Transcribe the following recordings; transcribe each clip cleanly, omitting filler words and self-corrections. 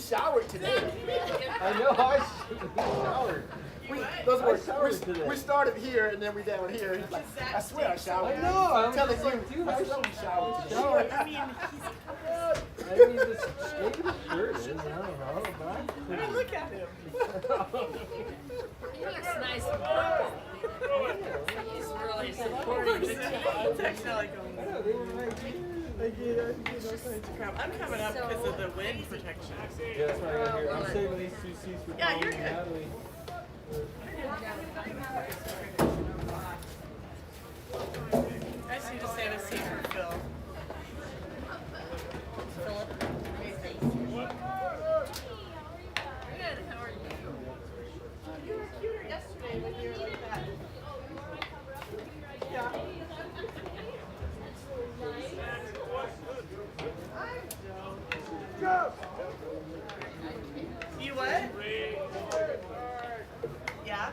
showered today. I know, I showered. We started here and then we down here. He's like, I swear I showered. I know, I'm telling like, you, dude, I swear we showered today. I mean, this maybe the shirt is, I don't know, but I'm pretty. look at him. He looks nice and purple. He's really supporting the team. It's actually like I'm coming up because of the wind protection. Yeah, that's right here. I'm saving these 2 seats for Yeah, Paul you're and good. Natalie. I just need to save a seat for Phil. Philip. Good, how are you? You were cuter yesterday when you were like that. Yeah. You what? Yeah?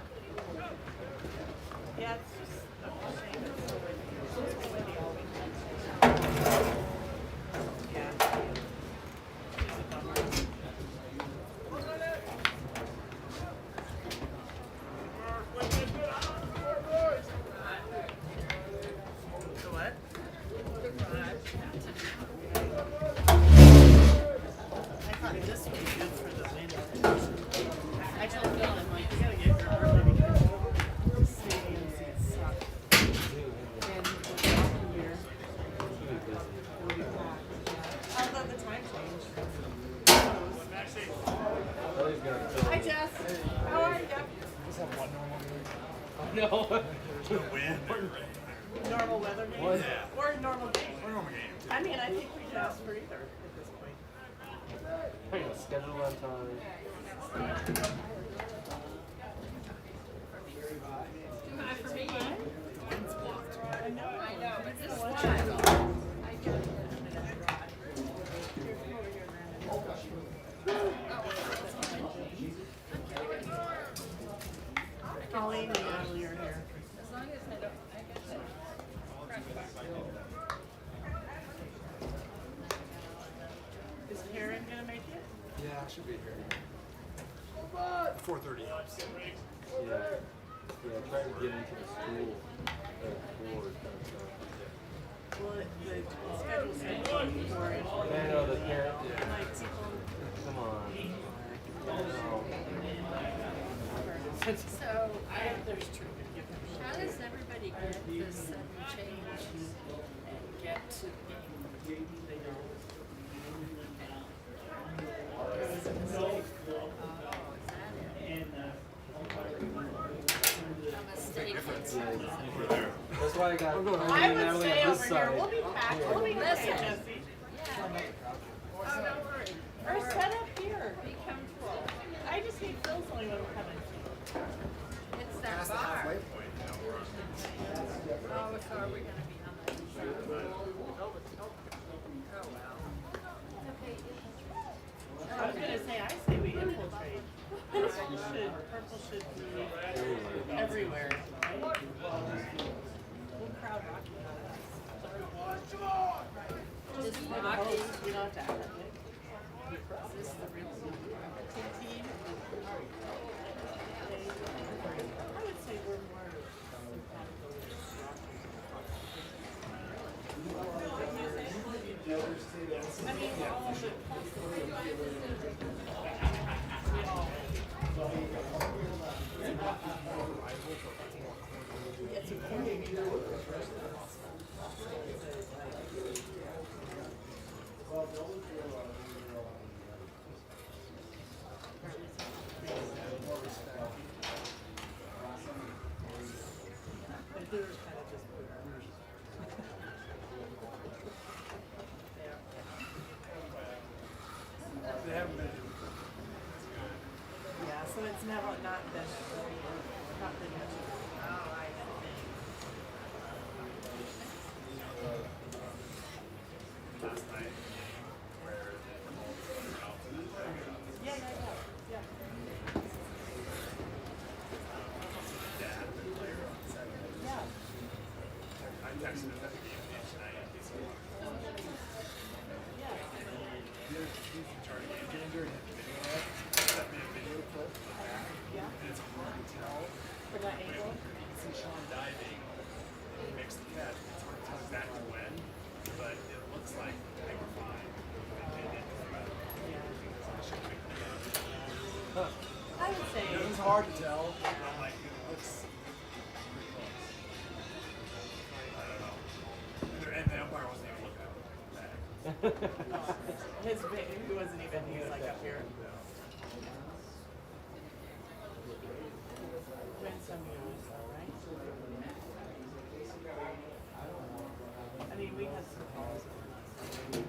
Yeah, it's just a shame it's so windy. It's just windy all weekend. Yeah. It's a bummer. The what? I thought this would be good for the wind. I told Phil, I'm like, you gotta get here early because the stadium seats suck. And here, it'll be packed. Although the time change. Hi, Jess. How are you? Just have one normal game. No. Normal weather game? What? Yeah. Or normal game? Or normal game. I mean, I think we can ask for either at this point. Schedule on time. Too high for me. I know, but this one. Colleen and Natalie are here. As long as I don't, I guess. Is Karen gonna make it? Yeah, I should be here. 4:30 helps. Yeah. Yeah, try to get into the school board. Well, the schedule said for it. I know the parent. Like, people. Come on. So, There's true. how does everybody get this sudden change and get to the game? Oh, is that it? A mistake. That's why I got I would Natalie stay on this over here. side. We'll be packed. We'll be okay, Listen. Jesse. Yeah. Oh, don't worry. Or set up here. Be comfortable. I just need Phil's only one coming. It's that Past the bar. halfway Oh, point. so are we gonna be on the? Oh, well. I was gonna say, I say we infiltrate. Purple should be everywhere. Right? We'll crowd Rocky on us. Just We Rocky. don't have to act like it. Is this the real Team. I would say we're more sympathetic. I mean, all of it. Get some Yeah, so it's never not been much. Oh, I Last night, where yeah. dad, the player on Saturday, Yeah. I texted him at the game tonight. He's Yeah. in charge of getting dirty. hard to tell. I'm like, looks pretty close. I don't know. And the umpire wasn't even looking at him back. He wasn't even, he was like up here. Win some games, though, right? I mean, we had some calls over last night.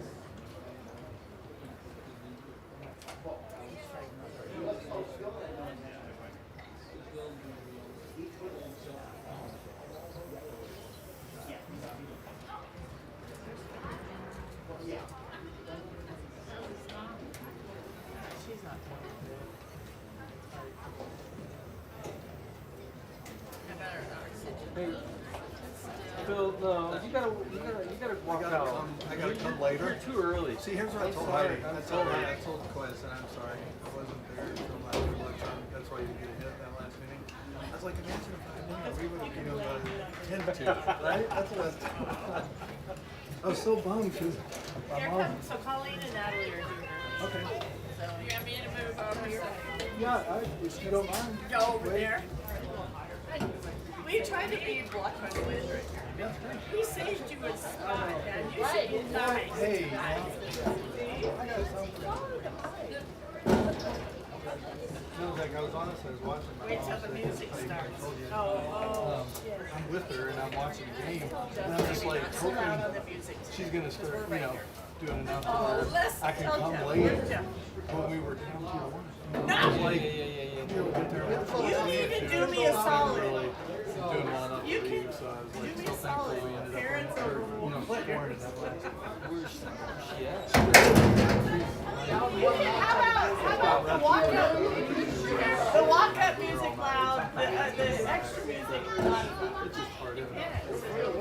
She's not doing good. I better Hey, Phil, no, you gotta walk out. I gotta come later. You're too early. See, here's what I told sorry. Heidi. I told Quez, and I'm sorry. I wasn't there until last lunchtime. That's why you didn't get a hit that last meeting. I was like, imagine if I knew we would have, 10-2, right? That's what I was I was so bummed because my Here mom. comes, so Colleen and Natalie are here. Okay. So you want me to move over here? Yeah, if you don't mind. Go over there. We tried to be blocked by the wind right here. He saved you a spot, man. You should be nice. Hey, I got something. No, like I was honest, I was watching my Wait mom. till the music I starts. told you. Oh, I'm with her and I'm watching the game. And I'm just like so loud on hoping the music. she's gonna start, doing enough to Oh, where let's I can tell come Jeff. late Where's Jeff? when we were down 2-1. No! I was like, Yeah. You don't even do me a solid. really doing one up You for can you, so I was do like, me so a solid. thankful we ended up Parents or, over scoring it that last. Where's she at? How about the walk-up music loud, the extra music loud? It's just part of it.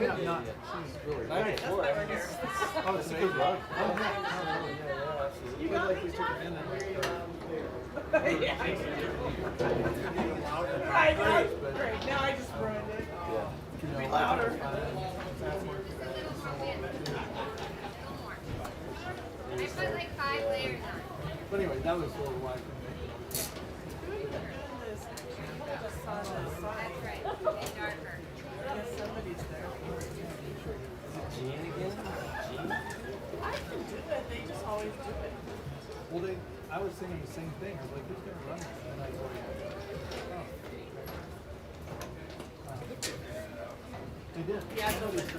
Yeah. Not, she's really Nice work. Oh, it's a good run. You But got like me, we took it in and Yeah. I know. Great. Now I just ruined it. can Be louder. I put like 5 layers on. But anyway, that was a little why I couldn't make it. That's right. And darker. Somebody's there. Jean again? Jean? I can do it. They just always do it. Well, I was thinking the same thing. I was like, who's going to run this? And I was like, oh. They did. Yeah, I know this.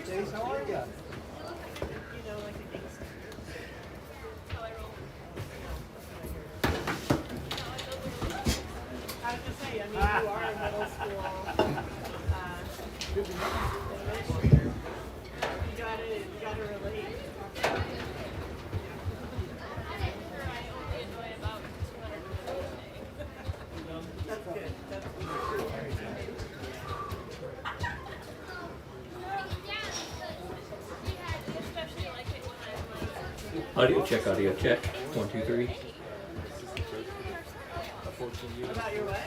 Stace, how are you? You know, like a gangster. I was just saying, I mean, you are in middle school. You gotta relate. That's good. That's good. Audio check, audio check. 1, 2, 3. About your what?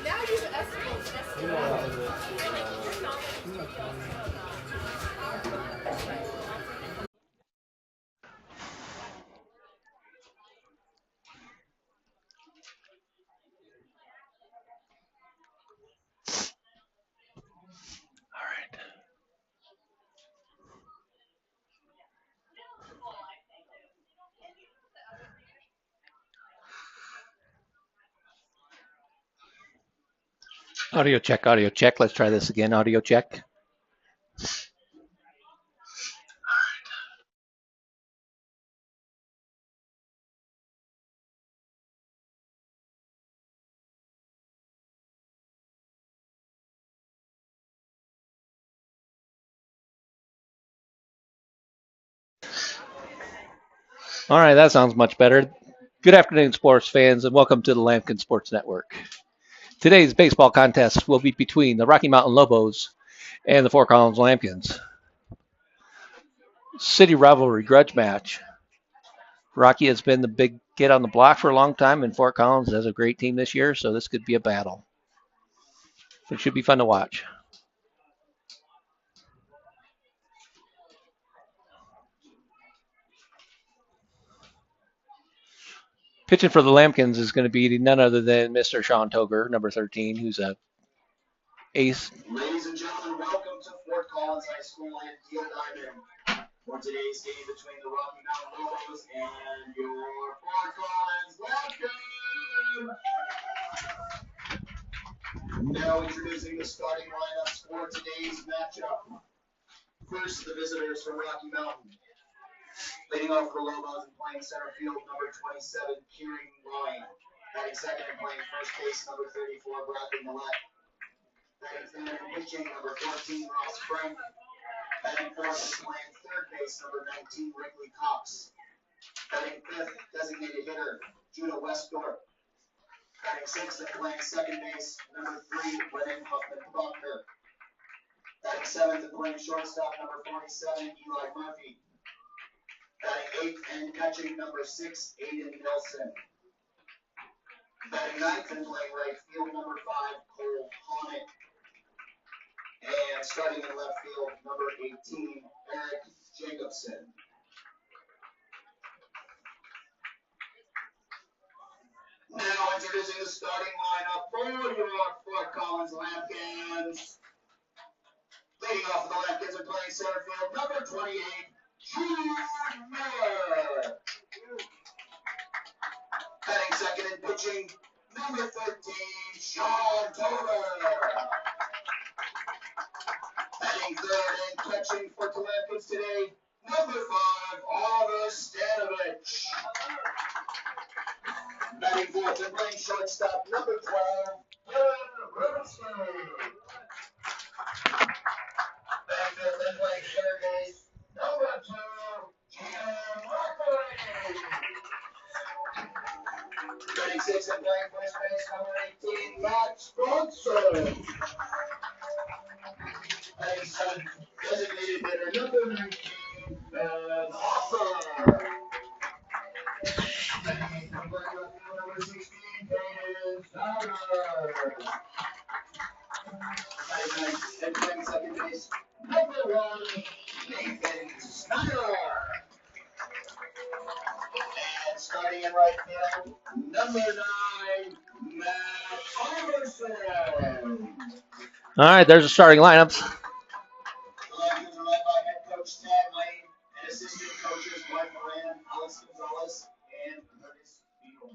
Now you Audio check, audio check. Let's try this again. Audio check. All right, that sounds much better. Good afternoon, sports fans, and welcome to the Lambkin Sports Network. Today's baseball contest will be between the Rocky Mountain Lobos and the Fort Collins Lambkins. City rivalry grudge match. Rocky has been the big kid on the block for a long time, and Fort Collins has a great team this year, so this could be a battle. It should be fun to watch. Pitching for the Lambkins is going to be none other than Mr. Sean Toger, number 13, who's a ace. Ladies and gentlemen, welcome to Fort Collins High School and Deal Diamond for today's game between the Rocky Mountain Lobos and your Fort Collins Lambkins. Now introducing the starting lineups for today's matchup. First, the visitors from Rocky Mountain. Leading off for the Lobos and playing center field, number 27, Kieran Ryan. Batting second and playing first base, number 34, Bradley Millette. Batting third and pitching, number 14, Ross Frank. Batting fourth and playing third base, number 19, Wrigley Cox. Batting fifth, designated hitter, Judah Westdorf. Batting sixth and playing second base, number 3, Brennan Huffman-Buckner. Batting seventh and playing shortstop, number 47, Eli Murphy. Batting eighth and catching, number 6, Aiden Nelson. Batting ninth and playing right field, number 5, Cole Honick. And starting in left field, number 18, Eric Jacobson. Now introducing the starting lineup for your Fort Collins Lambkins. Leading off the Lambkins and playing center field, number 28, Jude Miller. Batting second and pitching, number 13, Sean Toder. Batting third and catching for the Lambkins today, number 5, August Stanovich. Batting fourth and playing shortstop, number 12, Aaron Riverson. Batting fifth and playing third base, number 2, Jim Rockley. Batting sixth and playing first base, number 18, Matt Spencer. Batting seventh, designated hitter, number 19, Ben Hoffer. Batting eighth and playing left field, number 16, Hayden Sauer. Batting ninth and playing second base, number 1, Nathan Snyder. And starting in right field, number 9, Matt Iverson. All right, there's the starting lineups. The Lambkins are led by head coach Tad Lane and assistant coaches Mike Moran, Alex Gonzalez, and Curtis Beetle.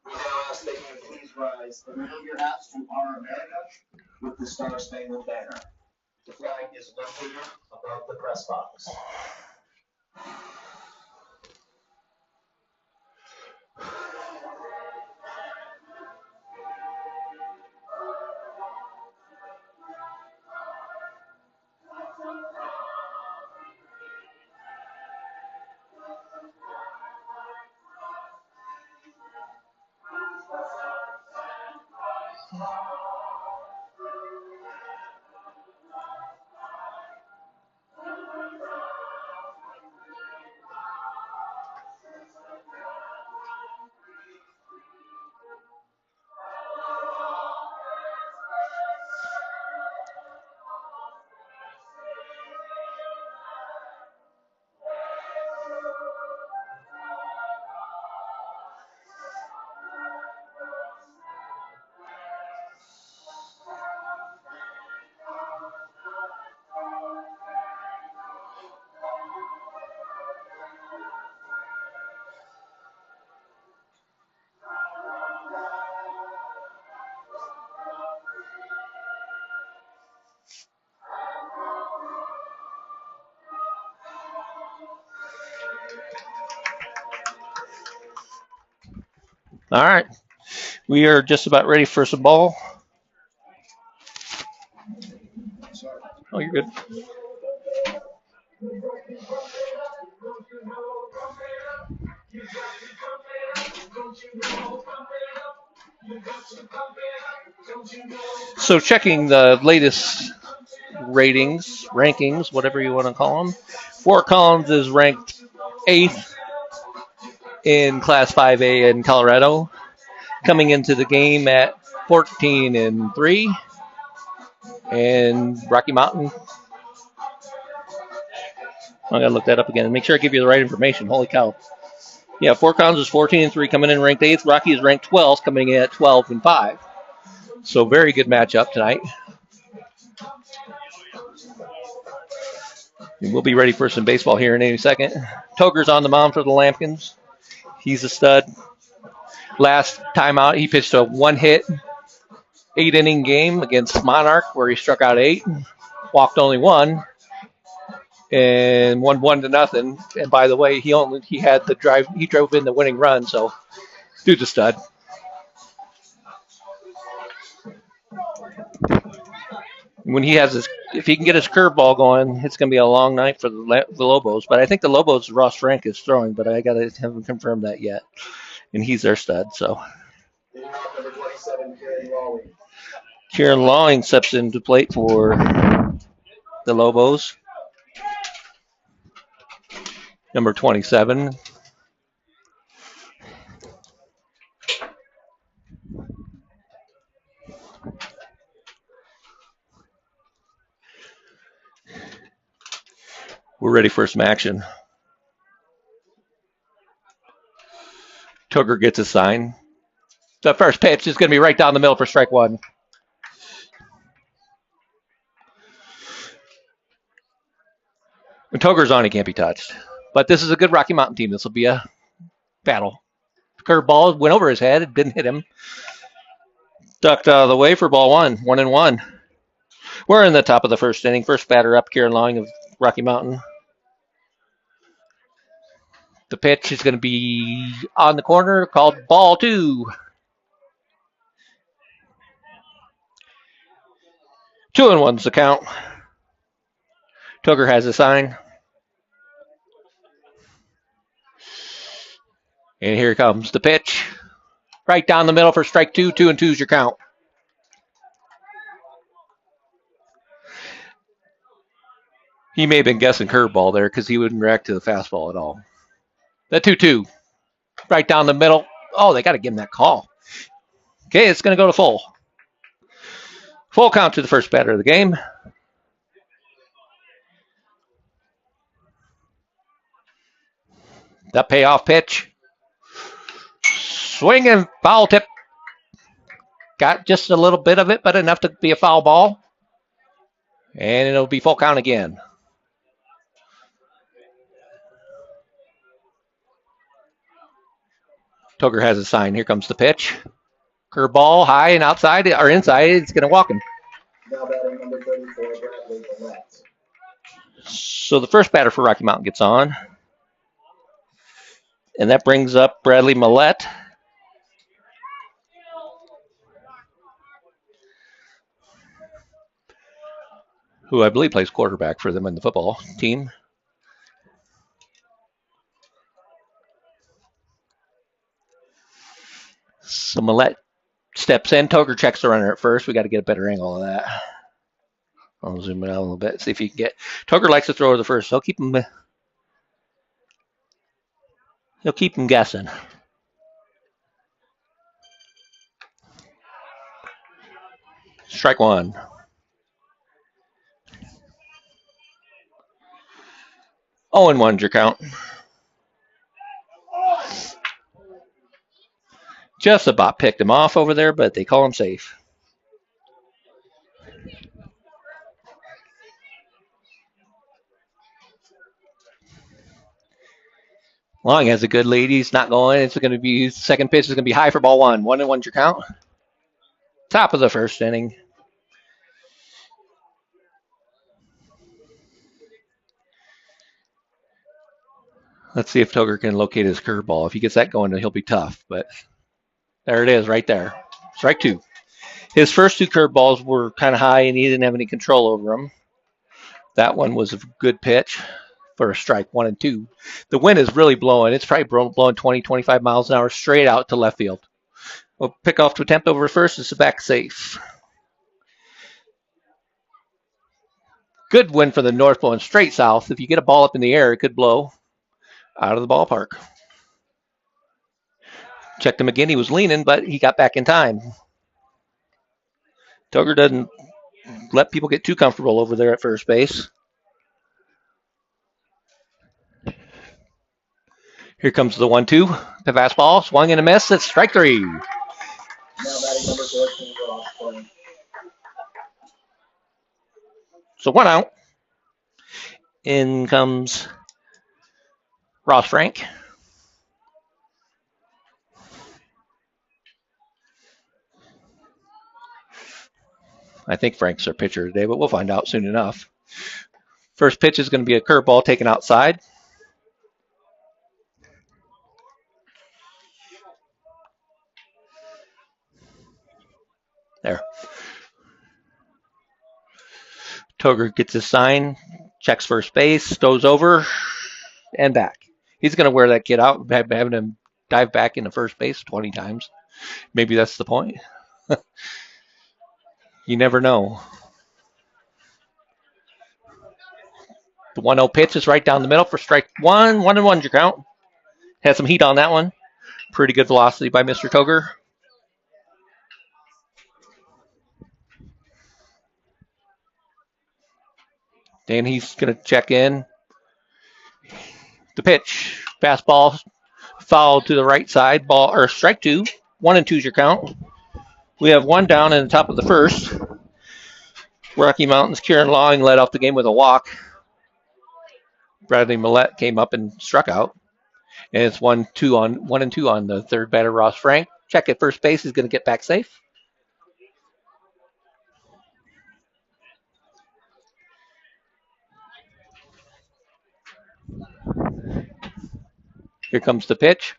We now ask that you please rise and remove your hats to Honor America with the Star Spangled Banner. The flag is located above the press box. All right. We are just about ready for some ball. Oh, you're good. So checking the latest rankings, whatever you want to call them. Fort Collins is ranked 8th in Class 5A in Colorado, coming into the game at 14-3. And Rocky Mountain, I gotta look that up again and make sure I give you the right information. Holy cow. Yeah, Fort Collins is 14-3, coming in ranked 8th. Rocky is ranked 12th, coming in at 12-5. So very good matchup tonight. And we'll be ready for some baseball here in any second. Toger's on the mound for the Lambkins. He's a stud. Last time out, he pitched a one-hit, 8-inning game against Monarch where he struck out 8, walked only 1, and won 1-0. And by the way, he had the drive. He drove in the winning run, so dude's a stud. When he has if he can get his curveball going, it's going to be a long night for the Lobos. But I think the Lobos, Ross Frank is throwing, but I haven't confirmed that yet. And he's their stud, so. Number 27, Kieran Lawley. Kieran Lawing steps into plate for the Lobos. Number 27. We're ready for some action. Toger gets a sign. The first pitch is going to be right down the middle for strike 1. When Toger's on, he can't be touched. But this is a good Rocky Mountain team. This will be a battle. Curveball went over his head. It didn't hit him. Ducked out of the way for ball 1. 1-1. We're in the top of the first inning. First batter up, Kieran Lawing of Rocky Mountain. The pitch is going to be on the corner, called ball 2. 2-1's the count. Toger has a sign. And here comes the pitch. Right down the middle for strike 2. 2-2's your count. He may have been guessing curveball there because he wouldn't react to the fastball at all. The 2-2. Right down the middle. Oh, they got to give him that call. Okay, it's going to go to full. Full count to the first batter of the game. That payoff pitch. Swing and foul tip. Got just a little bit of it, but enough to be a foul ball. And it'll be full count again. Toger has a sign. Here comes the pitch. Curveball, high and outside, or inside. It's going to walk him. Now batting number 34, Bradley Millett. So the first batter for Rocky Mountain gets on. And that brings up Bradley Millett. Who I believe plays quarterback for them in the football team. So Millett steps in. Toger checks the runner at first. We got to get a better angle of that. I'll zoom it out a little bit. See if you can get. Toger likes to throw to the first. He'll keep him guessing. Strike 1. Oh, and 1's your count. Just about picked him off over there, but they call him safe. Long has a good lead. He's not going. It's going to be second pitch is going to be high for ball 1. 1-1's your count. Top of the first inning. Let's see if Toger can locate his curveball. If he gets that going, then he'll be tough. But There it is, right there. Strike 2. His first 2 curveballs were kind of high, and he didn't have any control over them. That one was a good pitch for a strike, 1 and 2. The wind is really blowing. It's probably blowing 20, 25 miles an hour straight out to left field. We'll pick off to attempt over first. It's back safe. Good wind for the north, blowing straight south. If you get a ball up in the air, it could blow out of the ballpark. Checked him again. He was leaning, but he got back in time. Toger doesn't let people get too comfortable over there at first base. Here comes the 1-2. The fastball, swung and a miss. It's strike 3. Now batting number 14, Ross Frank. So 1 out. In comes Ross Frank. I think Frank's our pitcher today, but we'll find out soon enough. First pitch is going to be a curveball taken outside. There. Toger gets his sign, checks first base, goes over, and back. He's going to wear that kid out, having him dive back into first base 20 times. Maybe that's the point. You never know. The 1-0 pitch is right down the middle for strike 1. 1-1 your count. Had some heat on that one. Pretty good velocity by Mr. Toger. Then he's going to check in. The pitch, fastball, foul to the right side, ball or strike 2. 1 and 2 is your count. We have 1 down in the top of the first. Rocky Mountain's Kieran Lawing led off the game with a walk. Bradley Millette came up and struck out. And it's 1 and 2 on the third batter, Ross Frank. Check at first base. He's going to get back safe. Here comes the pitch.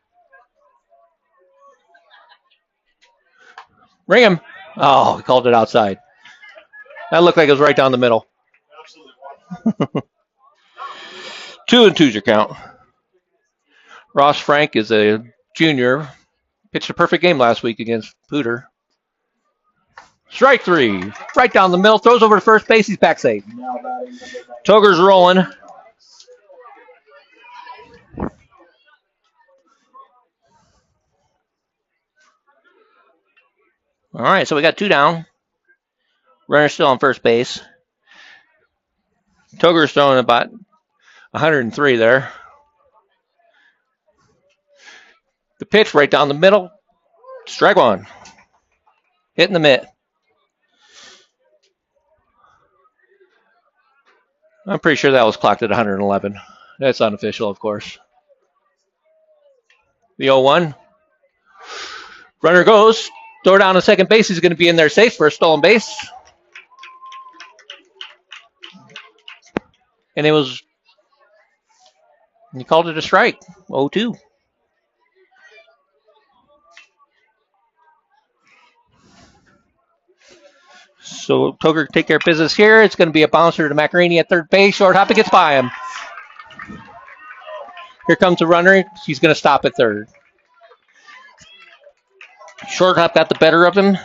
Ring him. Oh, he called it outside. That looked like it was right down the middle. 2 and 2's your count. Ross Frank is a junior. Pitched a perfect game last week against Pooter. Strike 3. Right down the middle. Throws over to first base. He's back safe. Toger's rolling. All right, so we got 2 down. Runner still on first base. Toger's throwing about 103 there. The pitch right down the middle. Strike 1. Hitting the mitt. I'm pretty sure that was clocked at 111. That's unofficial, of course. The 0-1. Runner goes. Throw down to second base. He's going to be in there safe for a stolen base. And he called it a strike. 0-2. So Toger take care of business here. It's going to be a bouncer to Macarini at third base. Short hop, it gets by him. Here comes the runner. He's going to stop at third. Short hop got the better of him.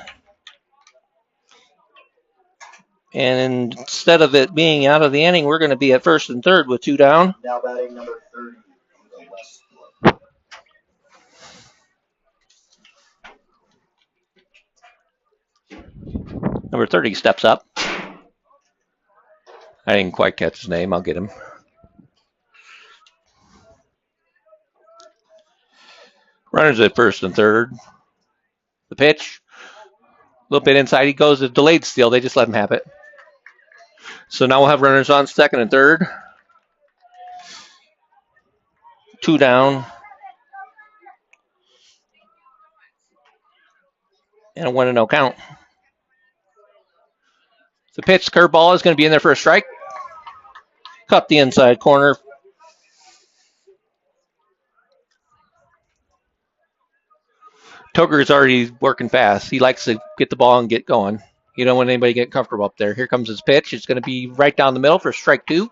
And instead of it being out of the inning, we're going to be at first and third with 2 down. Now batting number 30 on the left field. Number 30 steps up. I didn't quite catch his name. I'll get him. Runners at first and third. The pitch. A little bit inside. He goes to delayed steal. They just let him have it. So now we'll have runners on second and third. 2 down. And a 1-0 count. The pitch, curveball, is going to be in there for a strike. Cut the inside corner. Toger's already working fast. He likes to get the ball and get going. You don't want anybody get comfortable up there. Here comes his pitch. It's going to be right down the middle for strike 2.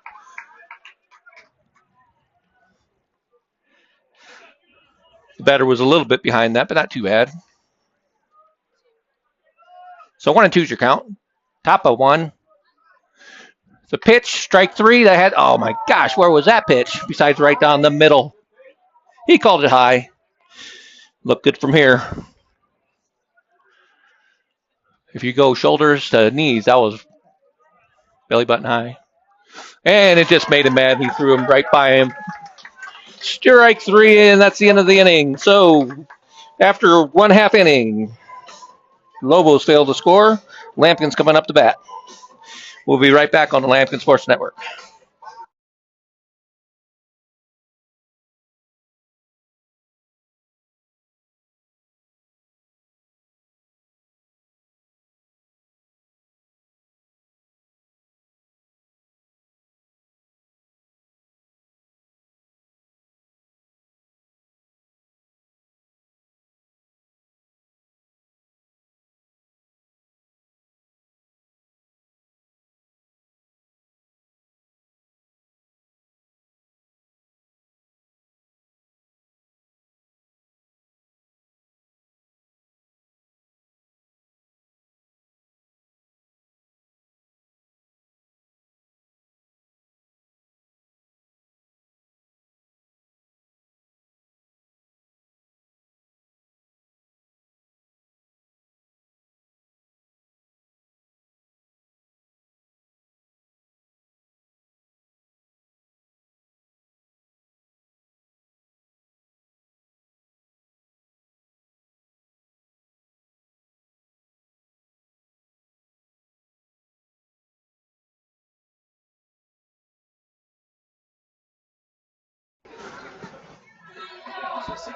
The batter was a little bit behind that, but not too bad. So 1-2's your count. Top of 1. The pitch, strike 3. That had, oh my gosh, where was that pitch? Besides right down the middle. He called it high. Looked good from here. If you go shoulders to knees, that was belly button high. And it just made him mad. He threw him right by him. Strike 3, and that's the end of the inning. So after 1/2 inning, Lobos failed to score. Lampkin's coming up to bat. We'll be right back on the Lampkin Sports Network.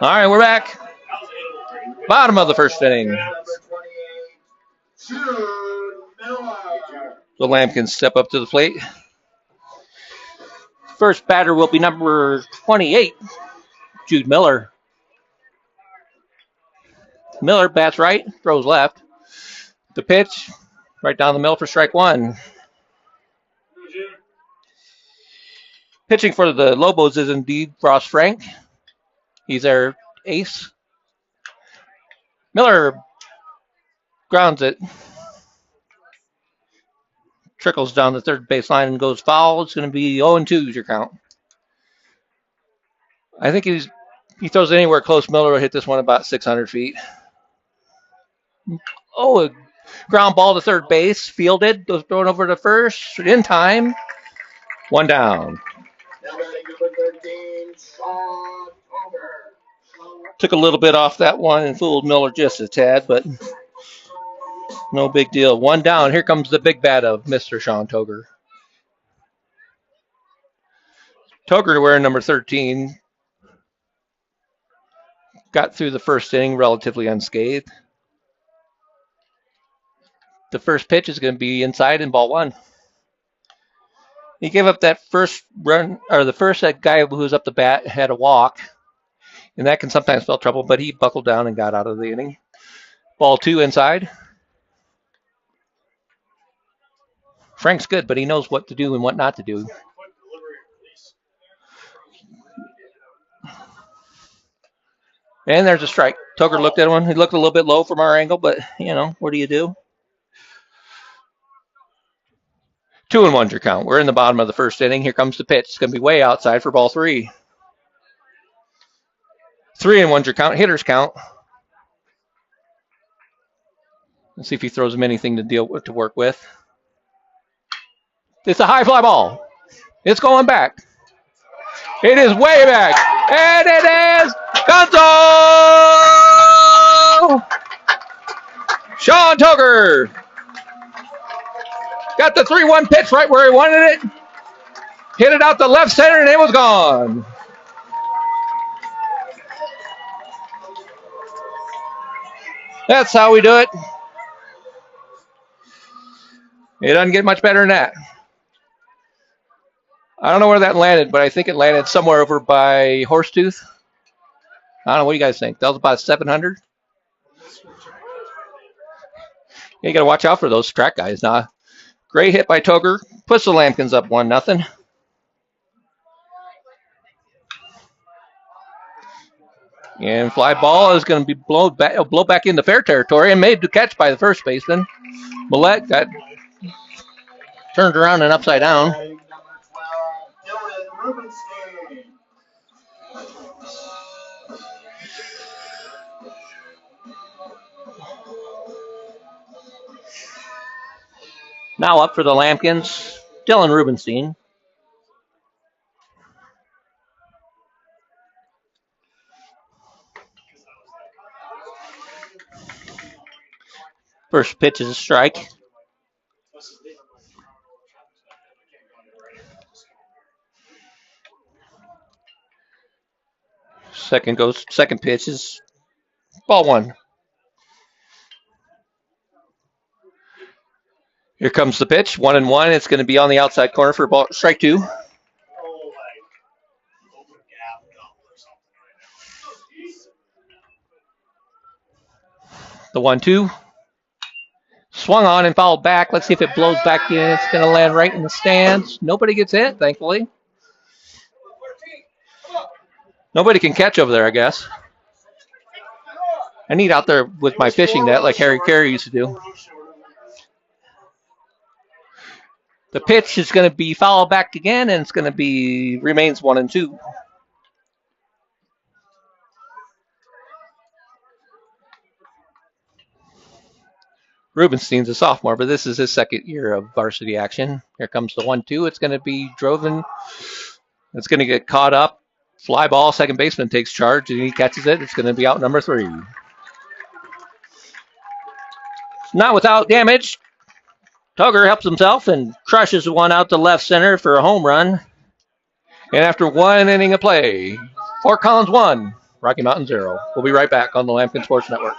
All right, we're back. Bottom of the first inning. The Lampkins step up to the plate. First batter will be number 28, Jude Miller. Miller bats right, throws left. The pitch, right down the middle for strike 1. Pitching for the Lobos is indeed Ross Frank. He's their ace. Miller grounds it. Trickles down the third baseline and goes foul. It's going to be 0-2 your count. I think he throws it anywhere close. Miller will hit this one about 600 feet. Oh, a ground ball to third base. Fielded. Goes thrown over to first. In time. 1 down. Took a little bit off that one and fooled Miller just a tad, but no big deal. 1 down. Here comes the big bat of Mr. Sean Toger. Toger wearing number 13. Got through the first inning relatively unscathed. The first pitch is going to be inside in ball 1. He gave up that first run, or the first guy who was up the bat had a walk, and that can sometimes spell trouble, but he buckled down and got out of the inning. Ball 2 inside. Frank's good, but he knows what to do and what not to do. And there's a strike. Toger looked at one. He looked a little bit low from our angle, but, what do you do? 2-1's your count. We're in the bottom of the first inning. Here comes the pitch. It's going to be way outside for ball 3. 3-1's your count. Hitters count. Let's see if he throws him anything to work with. It's a high fly ball. It's going back. It is way back. And it is Gonzo! Sean Toger got the 3-1 pitch right where he wanted it. Hit it out the left center, and it was gone. That's how we do it. It doesn't get much better than that. I don't know where that landed, but I think it landed somewhere over by Horsetooth. I don't know. What do you guys think? That was about 700. You got to watch out for those track guys now. Great hit by Toger. Puts the Lambkins up 1-0. And fly ball is going to be blow back into fair territory and made to catch by the first baseman. Millette got turned around and upside down. Number 12, Dylan Rubenstein. Now up for the Lambkins, Dylan Rubenstein. First pitch is a strike. Second pitch is ball one. Here comes the pitch, 1-1. It's going to be on the outside corner for ball, strike two. The 1-2. Swung on and fouled back. Let's see if it blows back in. It's going to land right in the stands. Nobody gets hit, thankfully. Nobody can catch over there, I guess. I need out there with my fishing net like Harry Carey used to do. The pitch is going to be fouled back again, and it's going to remains 1-2. Rubenstein's a sophomore, but this is his second year of varsity action. Here comes the 1-2. It's going to be driven. It's going to get caught up. Fly ball. Second baseman takes charge, and he catches it. It's going to be out number 3. Not without damage. Tugger helps himself and crushes one out to left center for a home run. And after 1 inning of play, Fort Collins 1, Rocky Mountain 0. We'll be right back on the Lambkin Sports Network.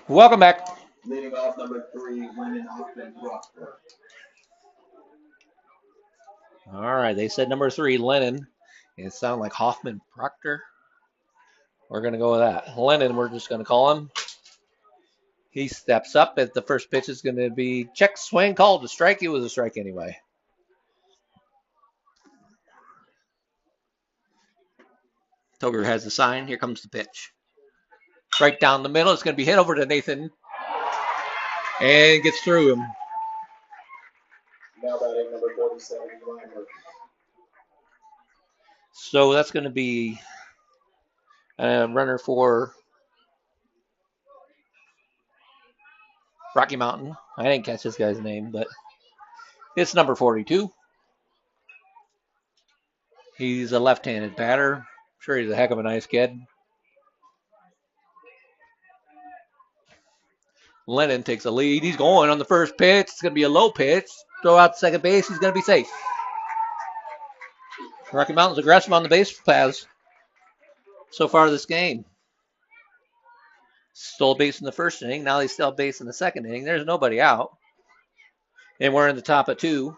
Welcome back. Leading off number 3, Lennon Hoffman Proctor. All right, they said number 3, Lennon. It sounded like Hoffman Proctor. We're going to go with that. Lennon, we're just going to call him. He steps up at the first pitch is going to be check swing called a strike. It was a strike anyway. Toger has the sign. Here comes the pitch. Right down the middle. It's going to be hit over to Nathan. And gets through him. Now batting number 47, Reimer. So that's going to be a runner for Rocky Mountain. I didn't catch this guy's name, but it's number 42. He's a left-handed batter. I'm sure he's a heck of a nice kid. Lennon takes a lead. He's going on the first pitch. It's going to be a low pitch. Throw out to second base. He's going to be safe. Rocky Mountain's aggressive on the base paths so far this game. Stole base in the first inning. Now they steal base in the second inning. There's nobody out. And we're in the top of 2.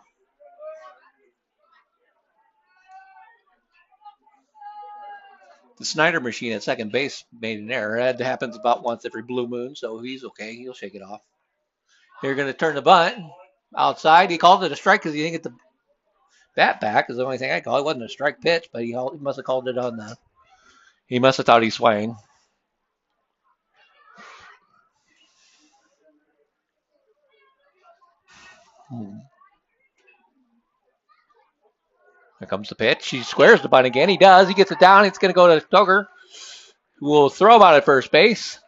The Snyder machine at second base made an error. That happens about once every blue moon, so he's okay. He'll shake it off. They're going to turn the bunt outside. He called it a strike because he didn't get the bat back. Is the only thing I call it. It wasn't a strike pitch, but he must have called it on the. He must have thought he swung. Here comes the pitch. He squares the bunt again. He does. He gets it down. It's going to go to Tugger, who will throw him out at first base.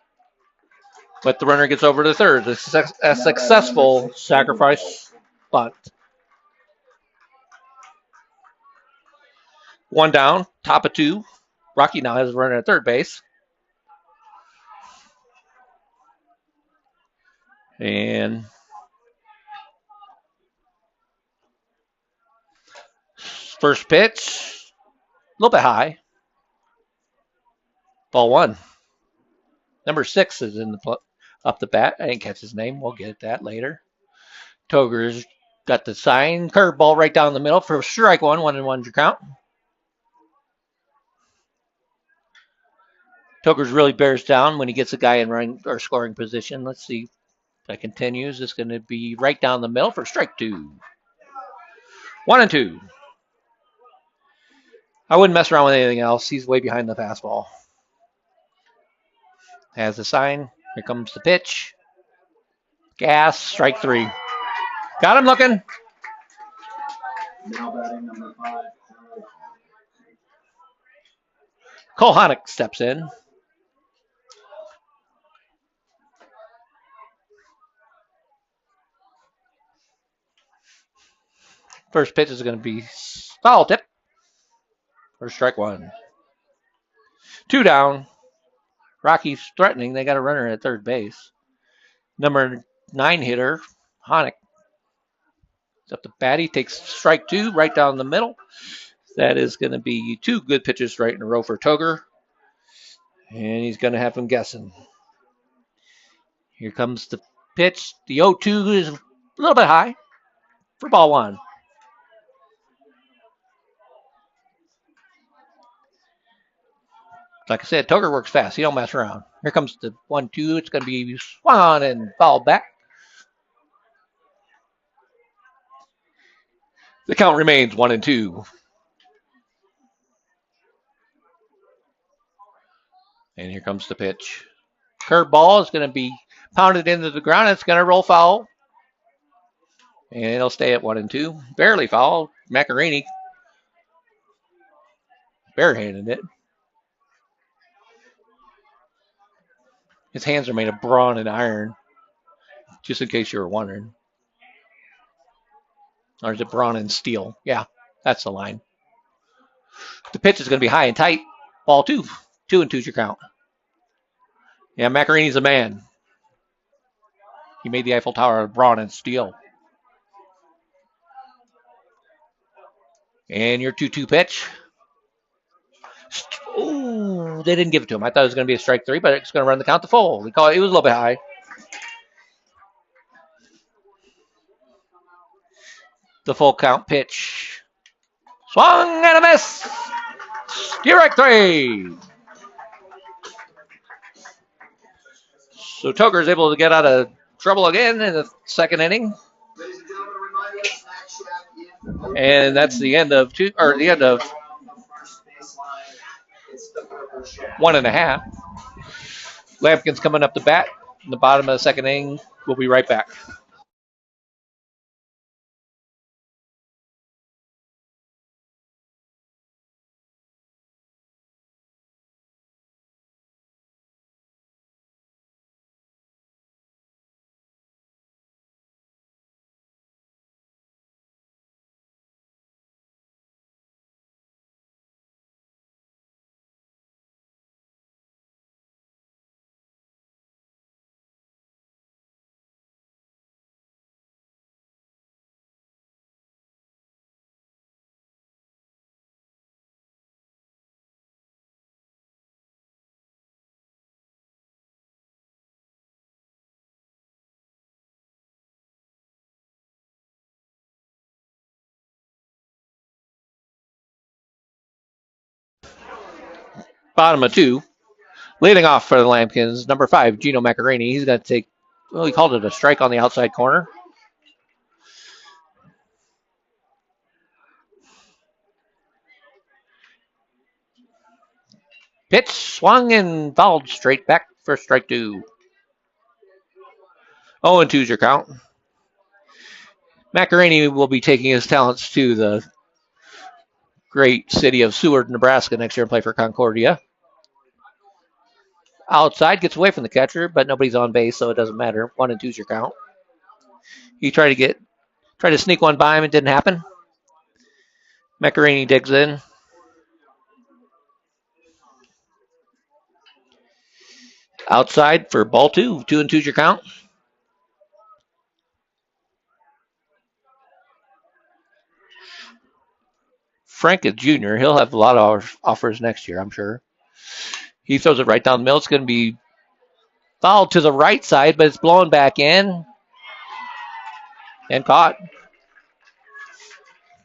But the runner gets over to third. A successful sacrifice bunt. One down, top of two. Rocky now has a runner at third base. And first pitch, a little bit high. Ball one. Number 6 is in the up the bat. I didn't catch his name. We'll get that later. Toger's got the sign. Curveball right down the middle for strike one. 1-1 your count. Toger's really bears down when he gets a guy in running or scoring position. Let's see if that continues. It's going to be right down the middle for strike 2. 1-2. I wouldn't mess around with anything else. He's way behind the fastball. Has the sign. Here comes the pitch. Gas. Strike 3. Got him looking. Now batting number 5. Cole Honick steps in. First pitch is going to be foul tip for strike 1. 2 down. Rocky's threatening. They got a runner at third base. Number 9 hitter, Honick. Up the bat. He takes strike 2 right down the middle. That is going to be 2 good pitches right in a row for Tugger. And he's going to have him guessing. Here comes the pitch. The 0-2 is a little bit high for ball 1. Like I said, Tugger works fast. He don't mess around. Here comes the 1-2. It's going to be swung on and fouled back. The count remains 1-2. And here comes the pitch. Curveball is going to be pounded into the ground. It's going to roll foul. And it'll stay at 1-2. Barely foul. Macarini barehanded it. His hands are made of brawn and iron, just in case you were wondering. Or is it brawn and steel? Yeah, that's the line. The pitch is going to be high and tight. Ball 2. 2-2's your count. Yeah, Macarini's a man. He made the Eiffel Tower of brawn and steel. And your 2-2 pitch. Ooh, they didn't give it to him. I thought it was going to be a strike 3, but it's going to run the count to full. It was a little bit high. The full count pitch. Swung and a miss. Strike 3. So Tugger is able to get out of trouble again in the second inning. Ladies and gentlemen, a reminder, Snack Shack in And that's the end of the end of first baseline. It's the Purple Shack. 1.5. Lampkin's coming up the bat in the bottom of the second inning. We'll be right back. Bottom of 2. Leading off for the Lampkins, number 5, Gino Macarini. He's going to take, well, he called it a strike on the outside corner. Pitch swung and fouled straight back for strike 2. 0-2's your count. Macarini will be taking his talents to the great city of Seward, Nebraska next year and play for Concordia. Outside, gets away from the catcher, but nobody's on base, so it doesn't matter. 1-2's your count. He tried to sneak one by him, it didn't happen. Macarini digs in. Outside for ball 2. 2-2's your count. Frank is junior. He'll have a lot of offers next year, I'm sure. He throws it right down the middle. It's going to be fouled to the right side, but it's blown back in and caught.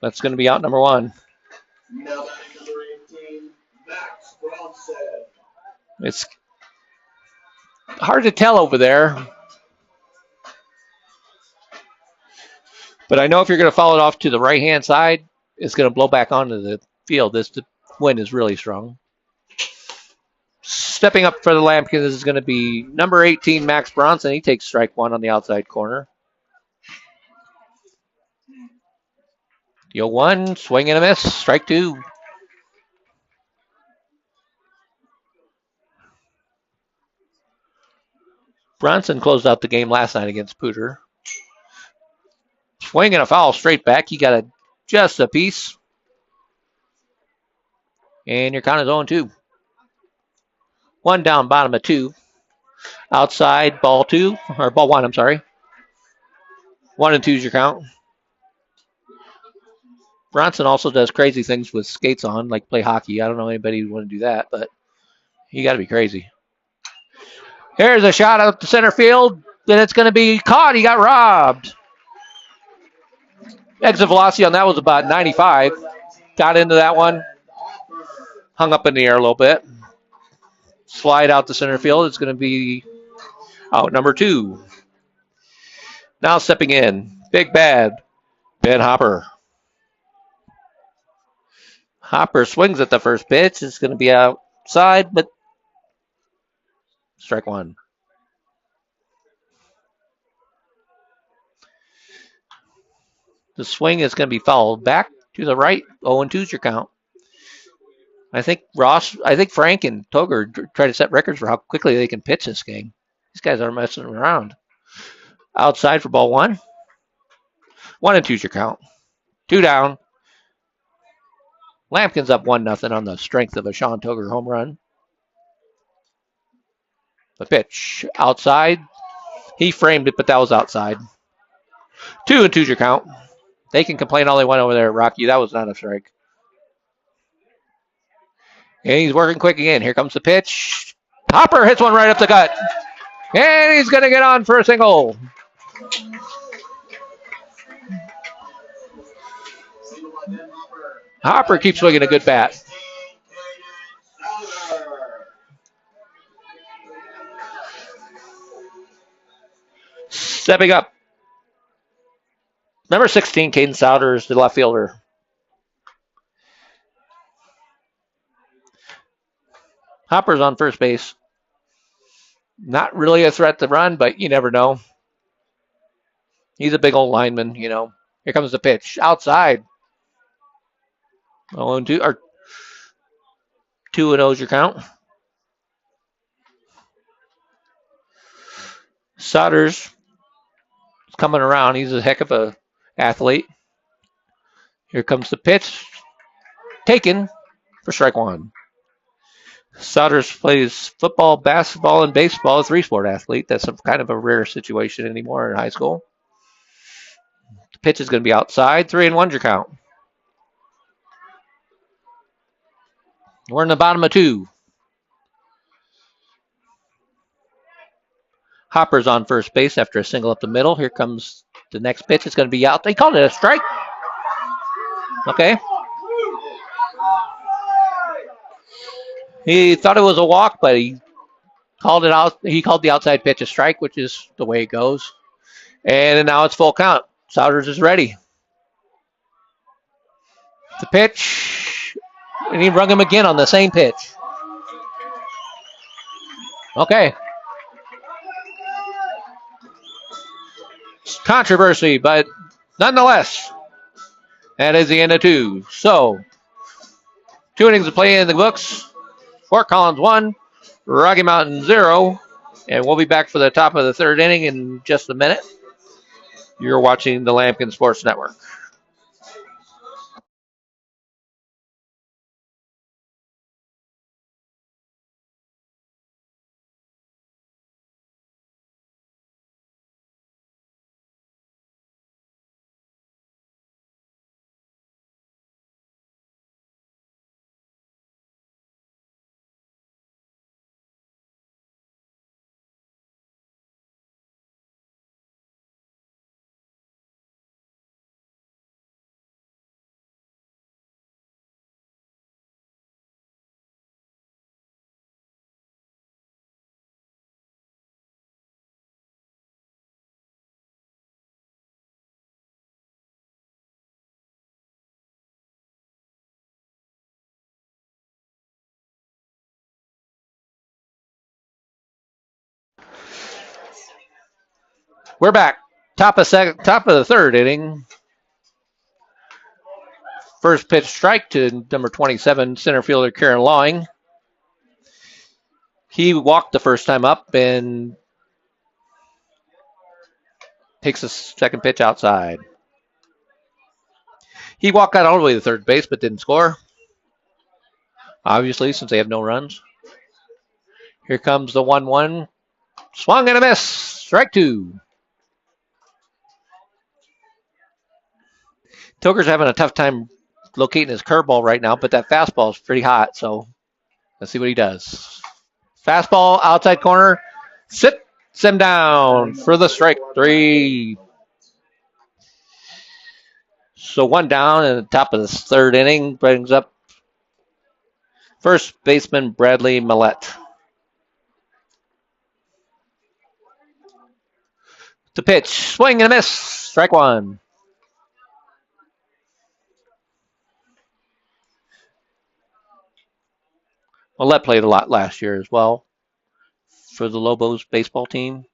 That's going to be out number 1. Now batting number 18, Max Bronson. It's hard to tell over there. But I know if you're going to foul it off to the right-hand side, it's going to blow back onto the field. The wind is really strong. Stepping up for the Lambkins is going to be number 18, Max Bronson. He takes strike 1 on the outside corner. 1, swing and a miss, strike 2. Bronson closed out the game last night against Pooter. Swing and a foul straight back. He got just a piece. And your count is 0-2. 1 down, bottom of 2. Outside, ball 2, or ball 1, I'm sorry. 1-2's your count. Bronson also does crazy things with skates on, like play hockey. I don't know anybody who want to do that, but you got to be crazy. Here's a shot out to center field, and it's going to be caught. He got robbed. Exit velocity on that was about 95. Got into that one. Hung up in the air a little bit. Slide out to center field. It's going to be out number 2. Now stepping in, big bad, Ben Hopper. Hopper swings at the first pitch. It's going to be outside, but strike 1. The swing is going to be fouled back to the right. 0-2's your count. I think Frank and Toger try to set records for how quickly they can pitch this game. These guys aren't messing around. Outside for ball 1. 1-2's your count. 2 down. Lampkin's up 1-0 on the strength of a Sean Toger home run. The pitch outside. He framed it, but that was outside. 2-2's your count. They can complain all they want over there, Rocky. That was not a strike. And he's working quick again. Here comes the pitch. Hopper hits one right up the gut. And he's going to get on for a single. Hopper keeps swinging a good bat. Stepping up. Number 16, Caden Souders, the left fielder. Hopper's on first base. Not really a threat to run, but you never know. He's a big old lineman, you know. Here comes the pitch. Outside. 0-2, or 2-0's your count. Souders is coming around. He's a heck of a athlete. Here comes the pitch. Taken for strike 1. Souders plays football, basketball, and baseball. A 3-sport athlete. That's kind of a rare situation anymore in high school. The pitch is going to be outside. 3-1's your count. We're in the bottom of 2. Hopper's on first base after a single up the middle. Here comes the next pitch. It's going to be out. They called it a strike. Okay. He thought it was a walk, but he called it out. He called the outside pitch a strike, which is the way it goes. And now it's full count. Souders is ready. The pitch. And he rung him again on the same pitch. Okay. Controversy, but nonetheless, that is the end of 2. So, 2 innings of play in the books. Fort Collins 1, Rocky Mountain 0. And we'll be back for the top of the 3rd inning in just a minute. You're watching the Lambkin Sports Network. We're back. Top of the 3rd inning. First pitch strike to number 27, center fielder Karen Lawing. He walked the first time up and takes the second pitch outside. He walked out all the way to third base but didn't score. Obviously, since they have no runs. Here comes the 1-1. Swung and a miss. Strike 2. Toker's having a tough time locating his curveball right now, but that fastball is pretty hot, so let's see what he does. Fastball, outside corner. Sits him down for the strike 3. So 1 down in the top of the 3rd inning brings up first baseman Bradley Millette. The pitch, swing and a miss. Strike 1. Millette played a lot last year as well for the Lobos baseball team.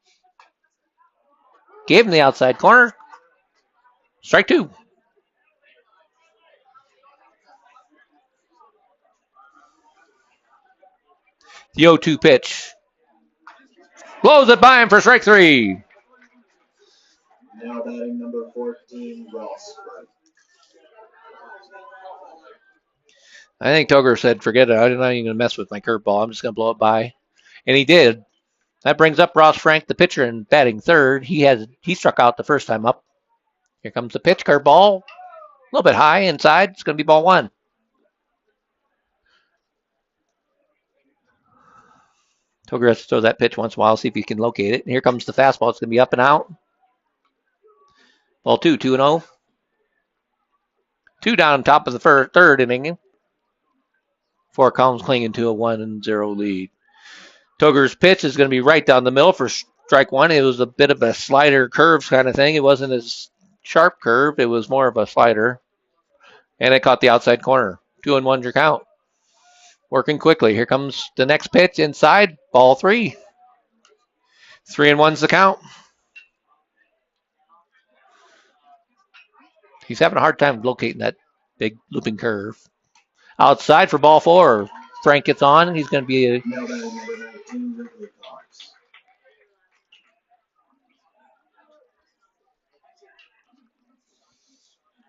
Gave him the outside corner. Strike 2. The 0-2 pitch. Blows it by him for strike 3. Now batting number 14, Ross. I think Toker said, forget it. I'm not even going to mess with my curveball. I'm just going to blow it by. And he did. That brings up Ross Frank, the pitcher, and batting 3rd. He struck out the first time up. Here comes the pitch, curveball. A little bit high inside. It's going to be ball 1. Toker has to throw that pitch once in a while, see if he can locate it. And here comes the fastball. It's going to be up and out. Ball 2, 2-0. 2 down top of the 3rd inning. Fort Collins clinging to a 1-0 lead. Toker's pitch is going to be right down the middle for strike 1. It was a bit of a slider curve kind of thing. It wasn't as sharp curve. It was more of a slider. And it caught the outside corner. 2-1's your count. Working quickly. Here comes the next pitch inside. Ball 3. 3-1's the count. He's having a hard time locating that big looping curve. Outside for ball 4. Frank gets on, and he's going to be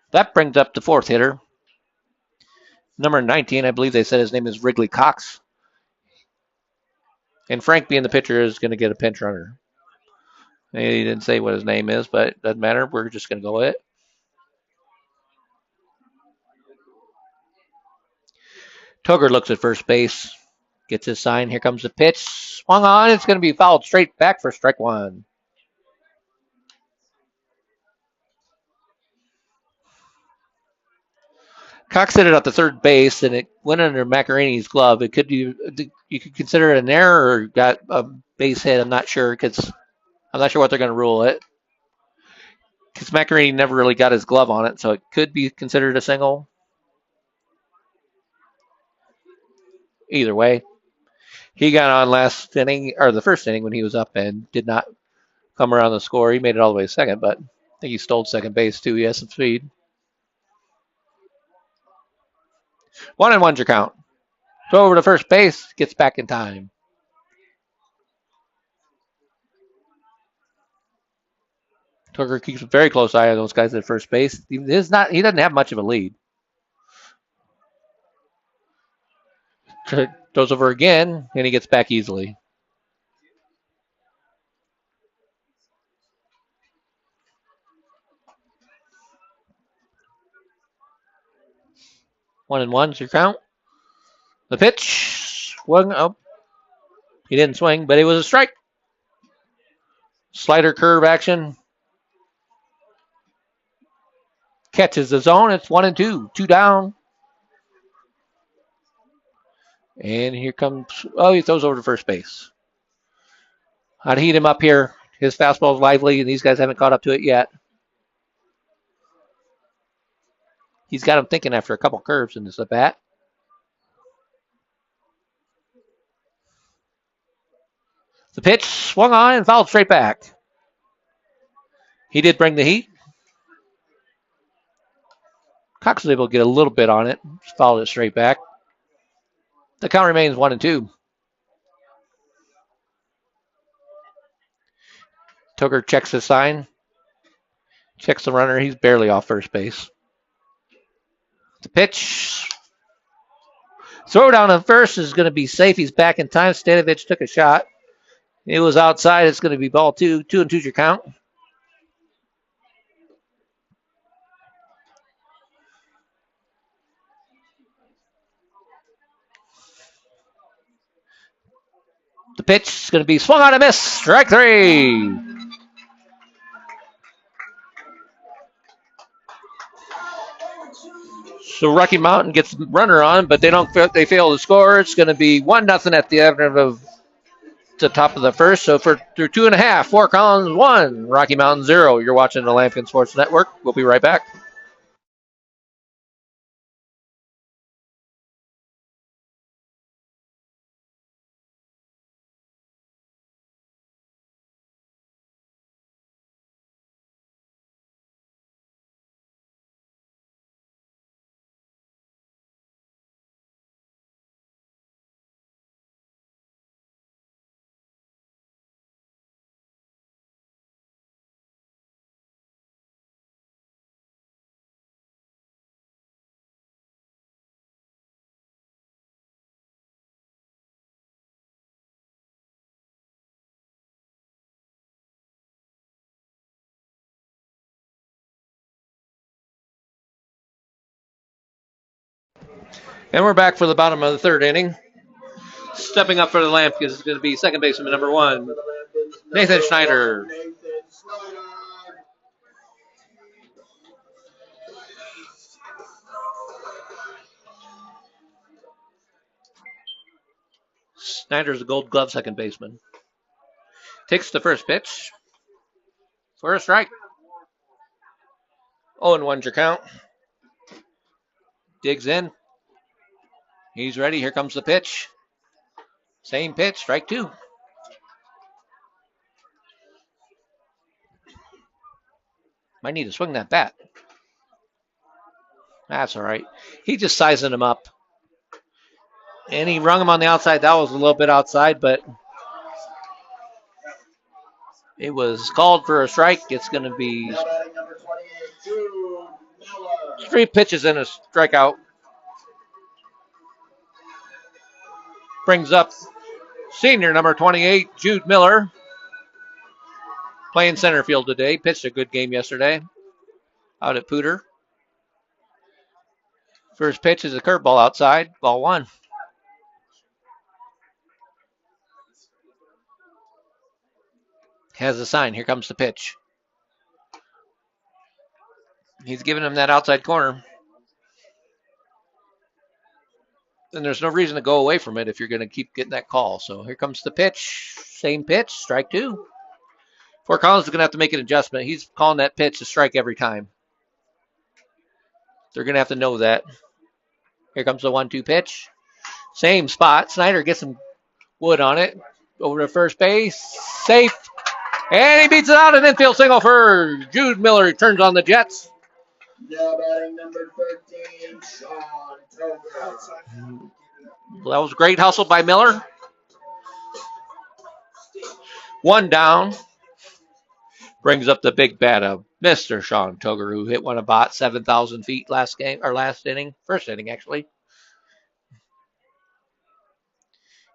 That brings up the 4th hitter. Number 19, I believe they said his name is Wrigley Cox. And Frank, being the pitcher, is going to get a pinch runner. He didn't say what his name is, but it doesn't matter. We're just going to go with it. Toker looks at first base, gets his sign. Here comes the pitch. Swung on. It's going to be fouled straight back for strike 1. Cox hit it out to third base, and it went under Macarini's glove. You could consider it an error or got a base hit. I'm not sure because I'm not sure what they're going to rule it. Because Macarini never really got his glove on it, so it could be considered a single. Either way, he got on last inning or the first inning when he was up and did not come around the score. He made it all the way to second, but I think he stole second base too. He has some speed. 1-1's your count. Throw over to first base, gets back in time. Tucker keeps a very close eye on those guys at first base. He doesn't have much of a lead. Throws over again, and he gets back easily. One and one's your count. The pitch swung up. He didn't swing, but it was a strike. Slider curve action. Catches the zone. It's 1-2. 2 down. And here comes. Oh, he throws over to first base. I'd heat him up here. His fastball's lively, and these guys haven't caught up to it yet. He's got him thinking after a couple curves in this at bat. The pitch swung on and fouled straight back. He did bring the heat. Cox was able to get a little bit on it. Just fouled it straight back. The count remains 1-2. Tucker checks the sign. Checks the runner. He's barely off first base. The pitch. Throw down to first is going to be safe. He's back in time. Stanovich took a shot. It was outside. It's going to be ball 2. 2-2's your count. The pitch is going to be swung on a miss. Strike 3. So Rocky Mountain gets the runner on, but they fail to score. It's going to be 1-0 at the end of the top of the first. So through 2.5, Fort Collins 1, Rocky Mountain 0. You're watching the Lambkin Sports Network. We'll be right back. And we're back for the bottom of the third inning. Stepping up for the Lamp is going to be second baseman number 1, Nathan Schneider. Schneider's a Gold Glove second baseman. Takes the first pitch for a strike. 0-1's your count. Digs in. He's ready. Here comes the pitch. Same pitch, strike 2. Might need to swing that bat. That's all right. He just sizing him up. And he rung him on the outside. That was a little bit outside, but it was called for a strike. It's going to be 3 pitches and a strikeout. Brings up senior number 28, Jude Miller. Playing center field today. Pitched a good game yesterday out at Pooter. First pitch is a curveball outside. Ball 1. Has a sign. Here comes the pitch. He's giving him that outside corner. And there's no reason to go away from it if you're going to keep getting that call. So here comes the pitch. Same pitch. Strike 2. Fort Collins is going to have to make an adjustment. He's calling that pitch a strike every time. They're going to have to know that. Here comes the 1-2 pitch. Same spot. Snyder gets some wood on it. Over to first base. Safe. And he beats it out. An infield single for Jude Miller. He turns on the Jets. Now batting number 13, Sean Toker. Well, that was a great hustle by Miller. One down. Brings up the big bat of Mr. Sean Toger, who hit one about 7,000 feet last game, or last inning, first inning actually.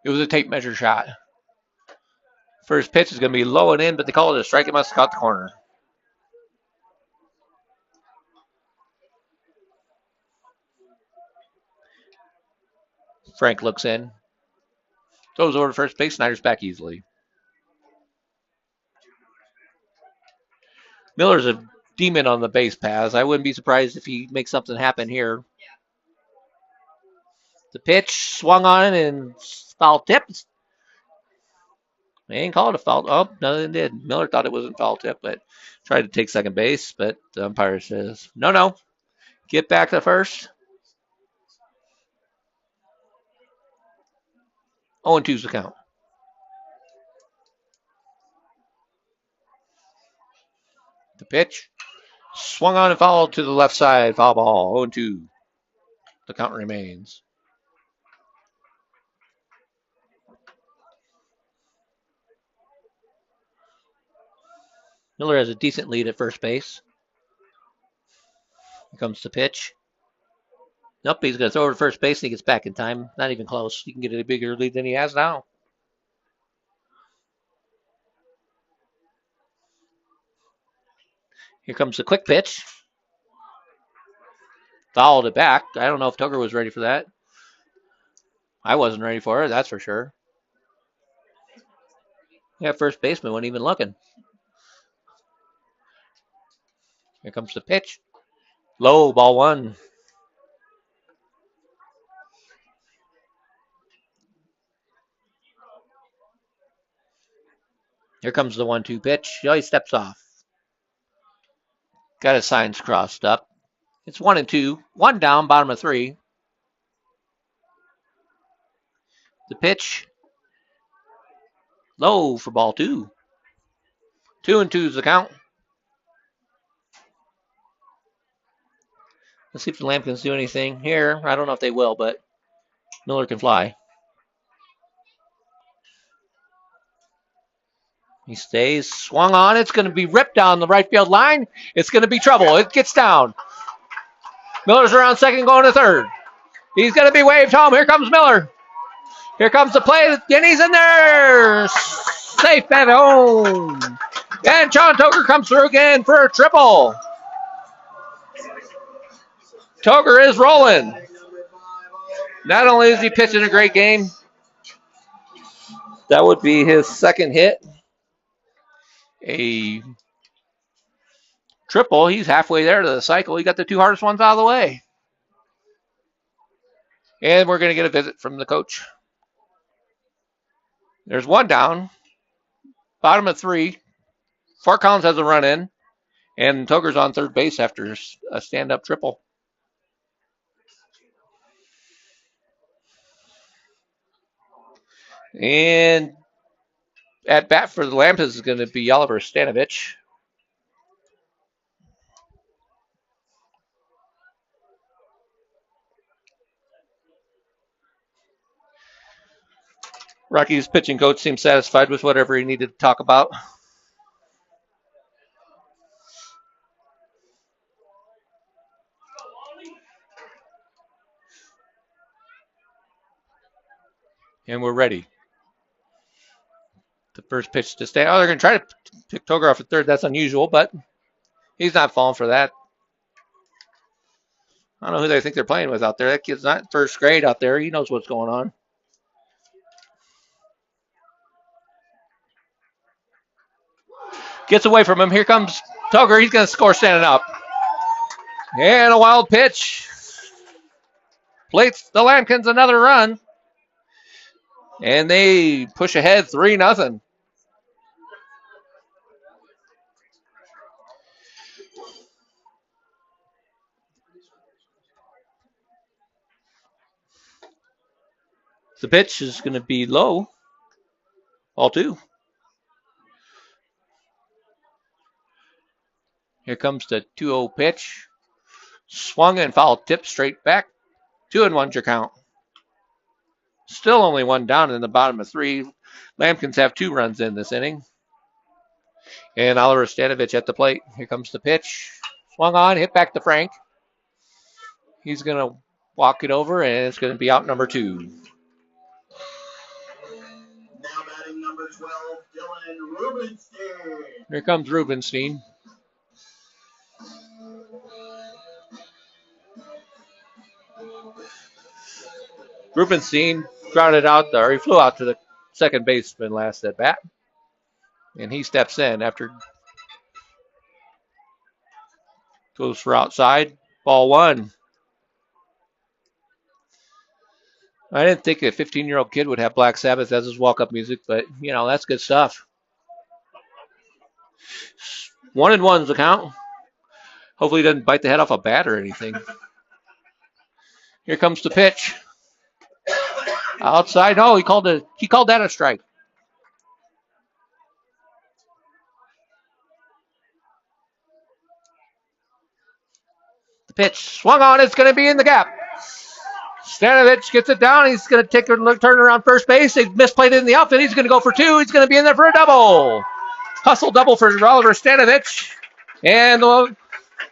It was a tape measure shot. First pitch is going to be low and in, but they call it a strike. It must have caught the corner. Frank looks in. Throws over to first base. Snyder's back easily. Miller's a demon on the base paths. I wouldn't be surprised if he makes something happen here. The pitch swung on and foul tipped. They ain't called a foul. Oh, no, they did. Miller thought it wasn't foul tip, but tried to take second base. But the umpire says, no. Get back to first. 0-2's the count. The pitch swung on and fouled to the left side. Foul ball. 0-2. The count remains. Miller has a decent lead at first base. Here comes the pitch. Nope, he's going to throw it to first base and he gets back in time. Not even close. He can get a bigger lead than he has now. Here comes the quick pitch. Fouled it back. I don't know if Tugger was ready for that. I wasn't ready for it, that's for sure. Yeah, first baseman wasn't even looking. Here comes the pitch. Low, ball one. Here comes the 1-2 pitch. Oh, he steps off. Got his signs crossed up. It's 1-2. One down, bottom of 3. The pitch. Low for ball 2. 2-2 is the count. Let's see if the Lambkins do anything here. I don't know if they will, but Miller can fly. He stays. Swung on. It's going to be ripped down the right field line. It's going to be trouble. It gets down. Miller's around second, going to third. He's going to be waved home. Here comes Miller. Here comes the play. And he's in there. Safe at home. And Sean Toker comes through again for a triple. Toker is rolling. Not only is he pitching a great game, that would be his second hit. A triple. He's halfway there to the cycle. He got the 2 hardest ones out of the way. And we're going to get a visit from the coach. There's one down. Bottom of 3. Fort Collins has a run in. And Toker's on third base after a stand-up triple. And at bat for the Lambkins is going to be Oliver Stanovich. Rocky's pitching coach seems satisfied with whatever he needed to talk about. And we're ready. The first pitch to stay. Oh, they're going to try to pick Toker off at third. That's unusual, but he's not falling for that. I don't know who they think they're playing with out there. That kid's not first grade out there. He knows what's going on. Gets away from him. Here comes Toker. He's going to score standing up. And a wild pitch. Plates the Lambkins another run. And they push ahead 3-0. The pitch is going to be low. Ball 2. Here comes the 2-0 pitch. Swung and fouled, tipped straight back. 2-1's your count. Still only one down in the bottom of 3. Lambkins have 2 runs in this inning. And Oliver Stanovich at the plate. Here comes the pitch. Swung on, hit back to Frank. He's going to walk it over, and it's going to be out number 2. Now batting number 12, Dylan Rubenstein. Here comes Rubenstein. Rubenstein grounded out there. He flew out to the second baseman last at bat. And he steps in after goes for outside. Ball 1. I didn't think a 15-year-old kid would have Black Sabbath as his walk-up music, but, you know, that's good stuff. 1-1's the count. Hopefully he doesn't bite the head off a bat or anything. Here comes the pitch. Outside. No, he called that a strike. The pitch swung on. It's going to be in the gap. Stanovich gets it down. He's going to take a turn around first base. They misplayed it in the outfield. He's going to go for 2. He's going to be in there for a double. Hustle double for Oliver Stanovich. And the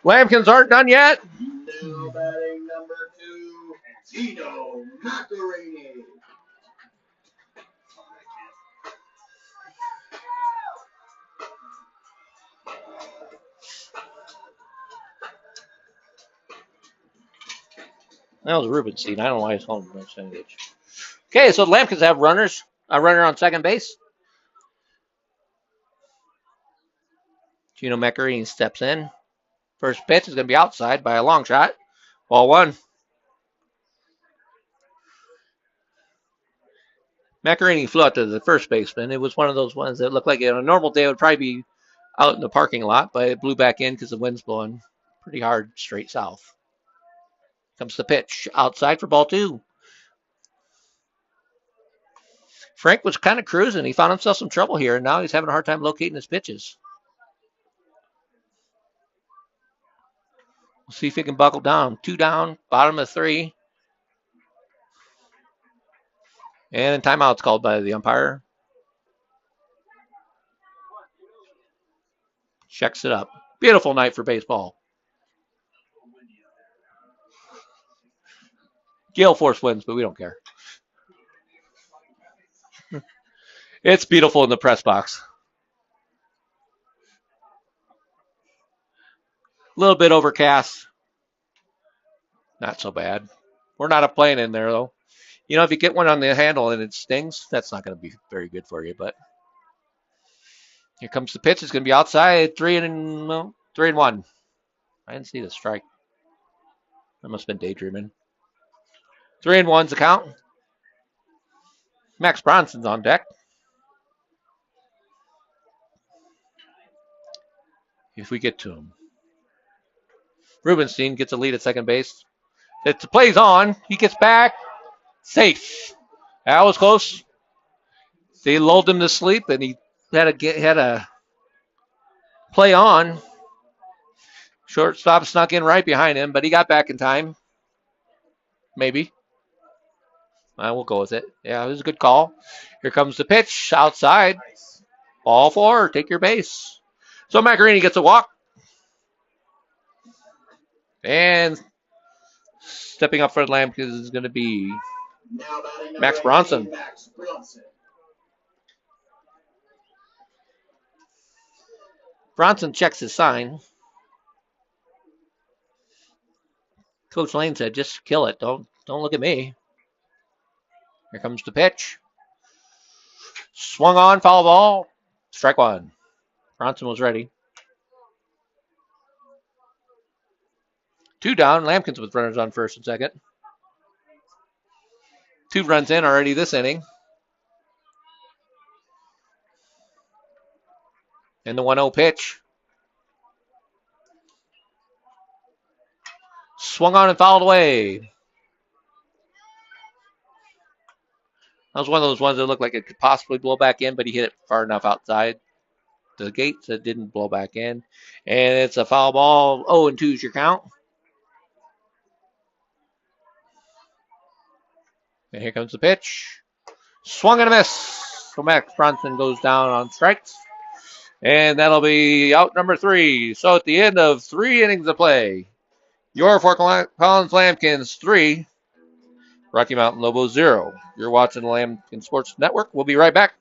Lambkins aren't done yet. Now batting number 2, Tino Macarini. That was Rubenstein. I don't know why he's calling him Stanovich. Okay, so the Lambkins have runners. A runner on second base. Gino Macarini steps in. First pitch is going to be outside by a long shot. Ball 1. Macarini flew out to the first baseman. It was one of those ones that looked like on a normal day it would probably be out in the parking lot, but it blew back in because the wind's blowing pretty hard straight south. Comes the pitch outside for ball 2. Frank was kind of cruising. He found himself some trouble here, and now he's having a hard time locating his pitches. We'll see if he can buckle down. 2 down, bottom of 3. And timeout's called by the umpire. Checks it up. Beautiful night for baseball. Gale Force wins, but we don't care. It's beautiful in the press box. A little bit overcast. Not so bad. We're not a plane in there, though. You know, if you get one on the handle and it stings, that's not going to be very good for you. But here comes the pitch. It's going to be outside. 3-1. I didn't see the strike. I must have been daydreaming. 3-1's the count. Max Bronson's on deck. If we get to him. Rubenstein gets a lead at second base. The play's on. He gets back. Safe. That was close. They lulled him to sleep, and he had a play on. Shortstop snuck in right behind him, but he got back in time. Maybe. We'll go with it. Yeah, it was a good call. Here comes the pitch outside. Ball 4. Take your base. So Macarini gets a walk. And stepping up for the Lambkins is going to be Max Bronson. Bronson checks his sign. Coach Lane said, just kill it. Don't look at me. Here comes the pitch. Swung on, foul ball. Strike 1. Bronson was ready. 2 down. Lambkins with runners on first and second. 2 runs in already this inning. And the 1-0 pitch. Swung on and fouled away. That was one of those ones that looked like it could possibly blow back in, but he hit it far enough outside the gate that it didn't blow back in. And it's a foul ball. 0-2 is your count. And here comes the pitch. Swung and a miss. So Max Bronson goes down on strikes. And that'll be out number 3. So at the end of 3 innings of play, your Fort Collins Lambkins 3, Rocky Mountain Lobos 0. You're watching the Lambkin Sports Network. We'll be right back.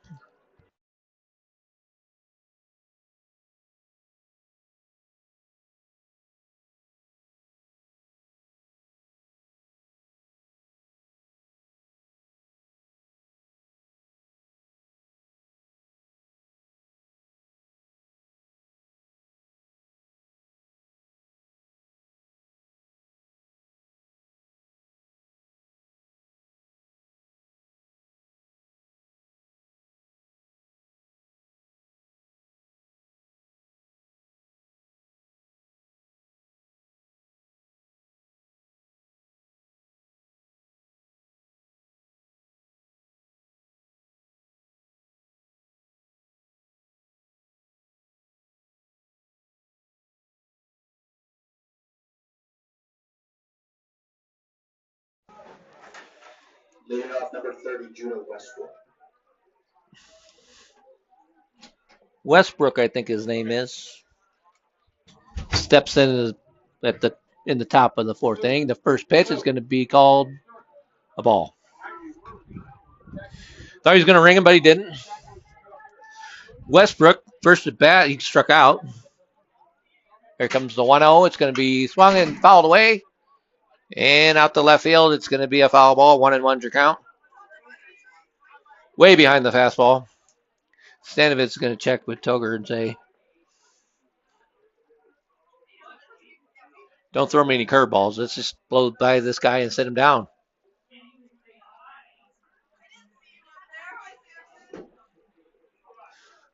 Leading off number 30, Judah Westbrook. Westbrook, I think his name is, steps in in the top of the 4th inning. The first pitch is going to be called a ball. Thought he was going to ring him, but he didn't. Westbrook, first at bat, he struck out. Here comes the 1-0. It's going to be swung and fouled away. And out to left field, it's going to be a foul ball. 1-1's your count. Way behind the fastball. Stanovic's going to check with Toger and say, don't throw me any curveballs. Let's just blow by this guy and sit him down.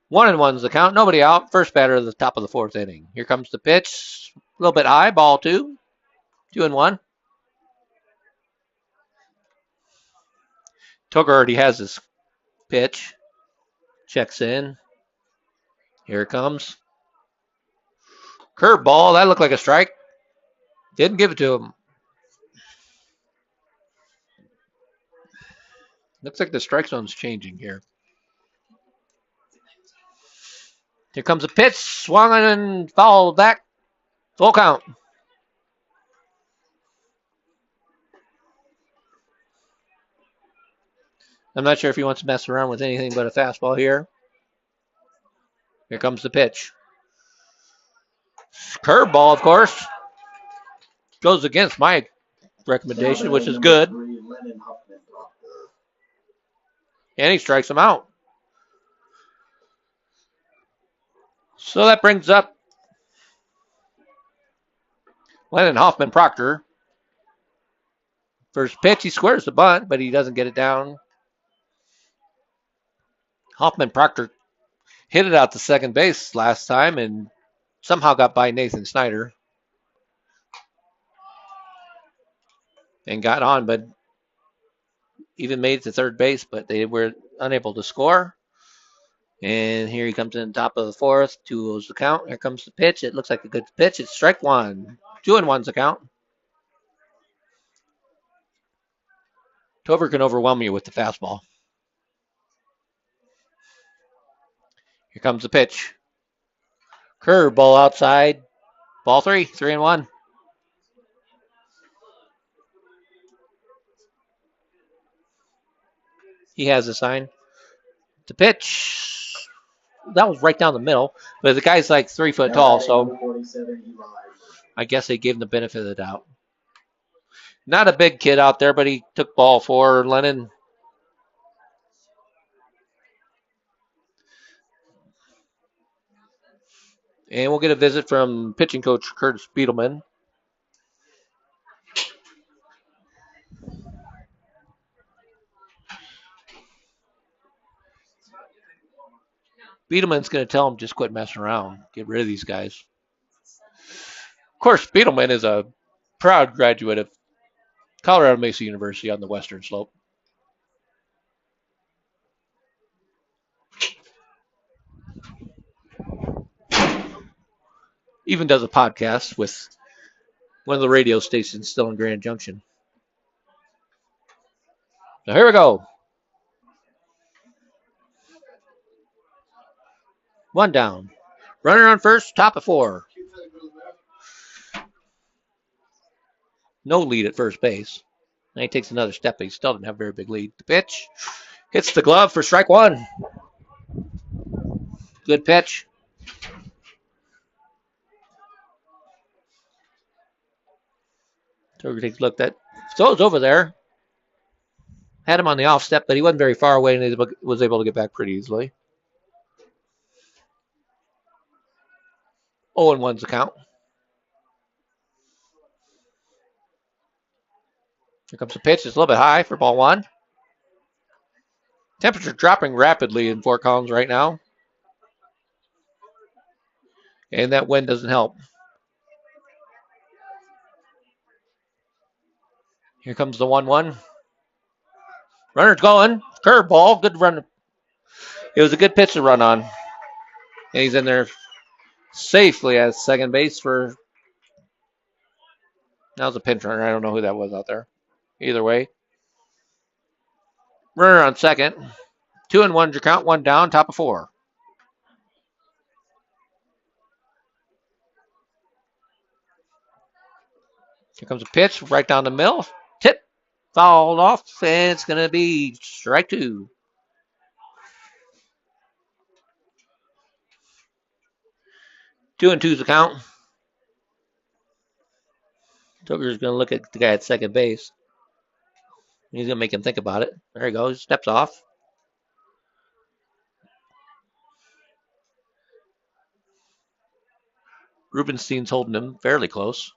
One and one's the count. Nobody out. First batter at the top of the 4th inning. Here comes the pitch. A little bit high. Ball 2. 2-1. Toger already has his pitch. Checks in. Here it comes. Curveball. That looked like a strike. Didn't give it to him. Looks like the strike zone's changing here. Here comes a pitch. Swung and fouled back. Full count. I'm not sure if he wants to mess around with anything but a fastball here. Here comes the pitch. Curveball, of course. Goes against my recommendation, which is good. And he strikes him out. So that brings up Lennon Hoffman Proctor. First pitch, he squares the bunt, but he doesn't get it down. Hoffman Proctor hit it out to second base last time and somehow got by Nathan Snyder. And got on, but even made it to third base, but they were unable to score. And here he comes in top of the 4th. 2-0's the count. Here comes the pitch. It looks like a good pitch. It's strike 1. 2-1's the count. Tover can overwhelm you with the fastball. Here comes the pitch. Curveball outside. Ball 3. 3-1. He has a sign. The pitch. That was right down the middle. But the guy's like 3 foot tall, so I guess they gave him the benefit of the doubt. Not a big kid out there, but he took ball 4. Lennon. And we'll get a visit from pitching coach Curtis Beetleman. Beetleman's going to tell him just quit messing around. Get rid of these guys. Of course, Beetleman is a proud graduate of Colorado Mesa University on the Western Slope. Even does a podcast with one of the radio stations still in Grand Junction. So here we go. One down. Runner on first, top of 4. No lead at first base. Now he takes another step, but he still doesn't have a very big lead. The pitch hits the glove for strike 1. Good pitch. Turger takes a look. That throws over there. Had him on the off step, but he wasn't very far away and he was able to get back pretty easily. 0-1's the count. Here comes the pitch. It's a little bit high for ball 1. Temperature dropping rapidly in Fort Collins right now. And that wind doesn't help. Here comes the 1-1. Runner's going. Curveball. Good run. It was a good pitch to run on. And he's in there safely at second base for. That was a pinch runner. I don't know who that was out there. Either way. Runner on second. 2-1's your count. 1 down. Top of 4. Here comes a pitch right down the middle. Tip. Fouled off. And it's going to be strike 2. 2-2's the count. Tucker's going to look at the guy at second base. He's going to make him think about it. There he goes. Steps off. Rubenstein's holding him fairly close.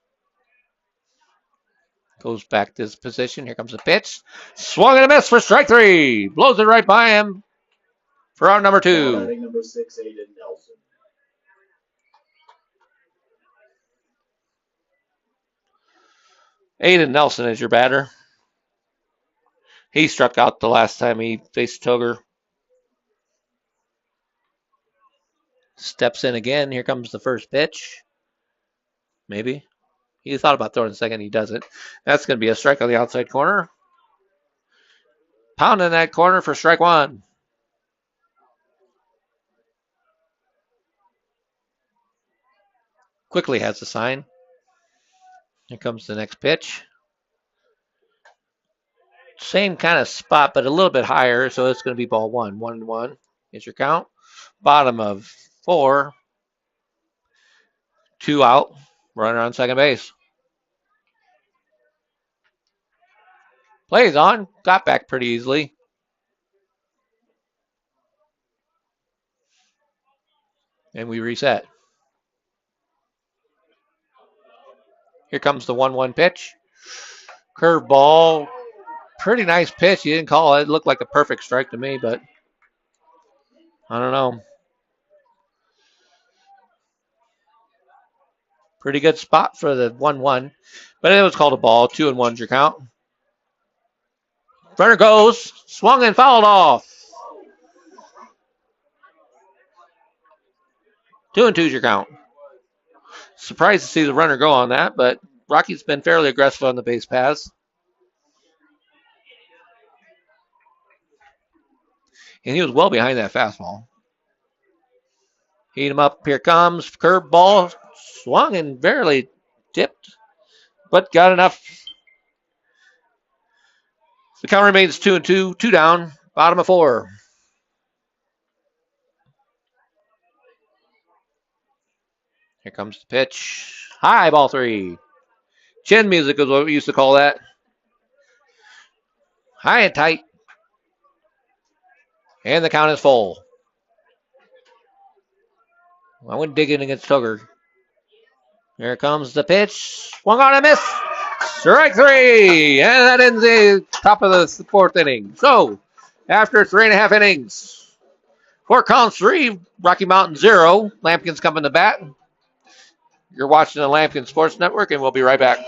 Goes back to his position. Here comes the pitch. Swung and a miss for strike 3. Blows it right by him for out number 2. Batting number 6, Aiden Nelson. Aiden Nelson is your batter. He struck out the last time he faced Tugger. Steps in again. Here comes the first pitch. Maybe. He thought about throwing a second. He doesn't. That's going to be a strike on the outside corner. Pounding that corner for strike 1. Quickly has the sign. Here comes the next pitch. Same kind of spot, but a little bit higher, so it's going to be ball 1. 1-1 is your count. Bottom of 4. 2 out. Runner on second base. Plays on. Got back pretty easily. And we reset. Here comes the 1-1 pitch. Curveball. Pretty nice pitch. You didn't call it. It looked like a perfect strike to me, but I don't know. Pretty good spot for the 1-1. But it was called a ball. 2-1's your count. Runner goes. Swung and fouled off. 2-2's your count. Surprised to see the runner go on that, but Rocky's been fairly aggressive on the base paths. And he was well behind that fastball. Heat him up. Here comes. Curveball. Swung and barely tipped, but got enough. The count remains 2-2. 2 down. Bottom of 4. Here comes the pitch. High, ball 3. Chin music is what we used to call that. High and tight. And the count is full. I went digging against Tugger. Here comes the pitch. Swung on a miss. Strike 3. And that ends the top of the 4th inning. So, after 3.5 innings, Fort Collins 3, Rocky Mountain 0. Lampkin's coming to bat. You're watching the Lampkin Sports Network, and we'll be right back.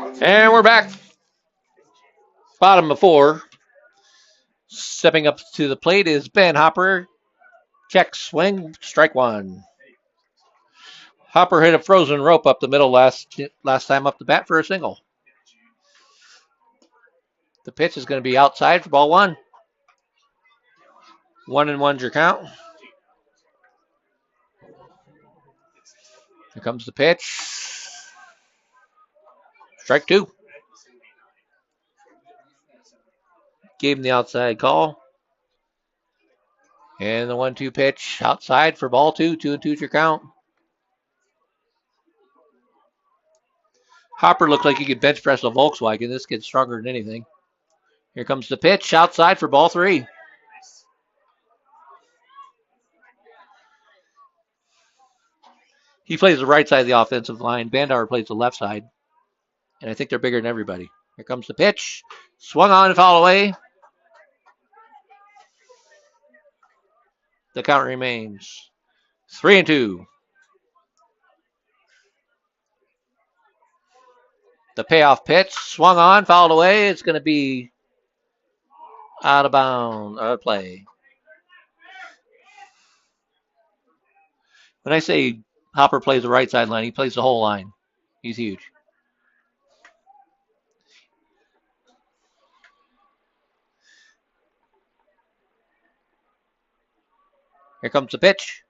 And we're back. Bottom of 4. Stepping up to the plate is Ben Hopper. Check, swing, strike 1. Hopper hit a frozen rope up the middle last time up the bat for a single. The pitch is going to be outside for ball 1. 1-1's your count. Here comes the pitch. Strike 2. Gave him the outside call. And the 1-2 pitch outside for ball 2. 2-2's your count. Hopper looked like he could bench press a Volkswagen. This kid's stronger than anything. Here comes the pitch outside for ball 3. He plays the right side of the offensive line. Bandauer plays the left side. And I think they're bigger than everybody. Here comes the pitch. Swung on and fouled away. The count remains 3-2. The payoff pitch. Swung on, fouled away. It's going to be out of bounds. Out of play. When I say Hopper plays the right side line, he plays the whole line. He's huge. Here comes the pitch.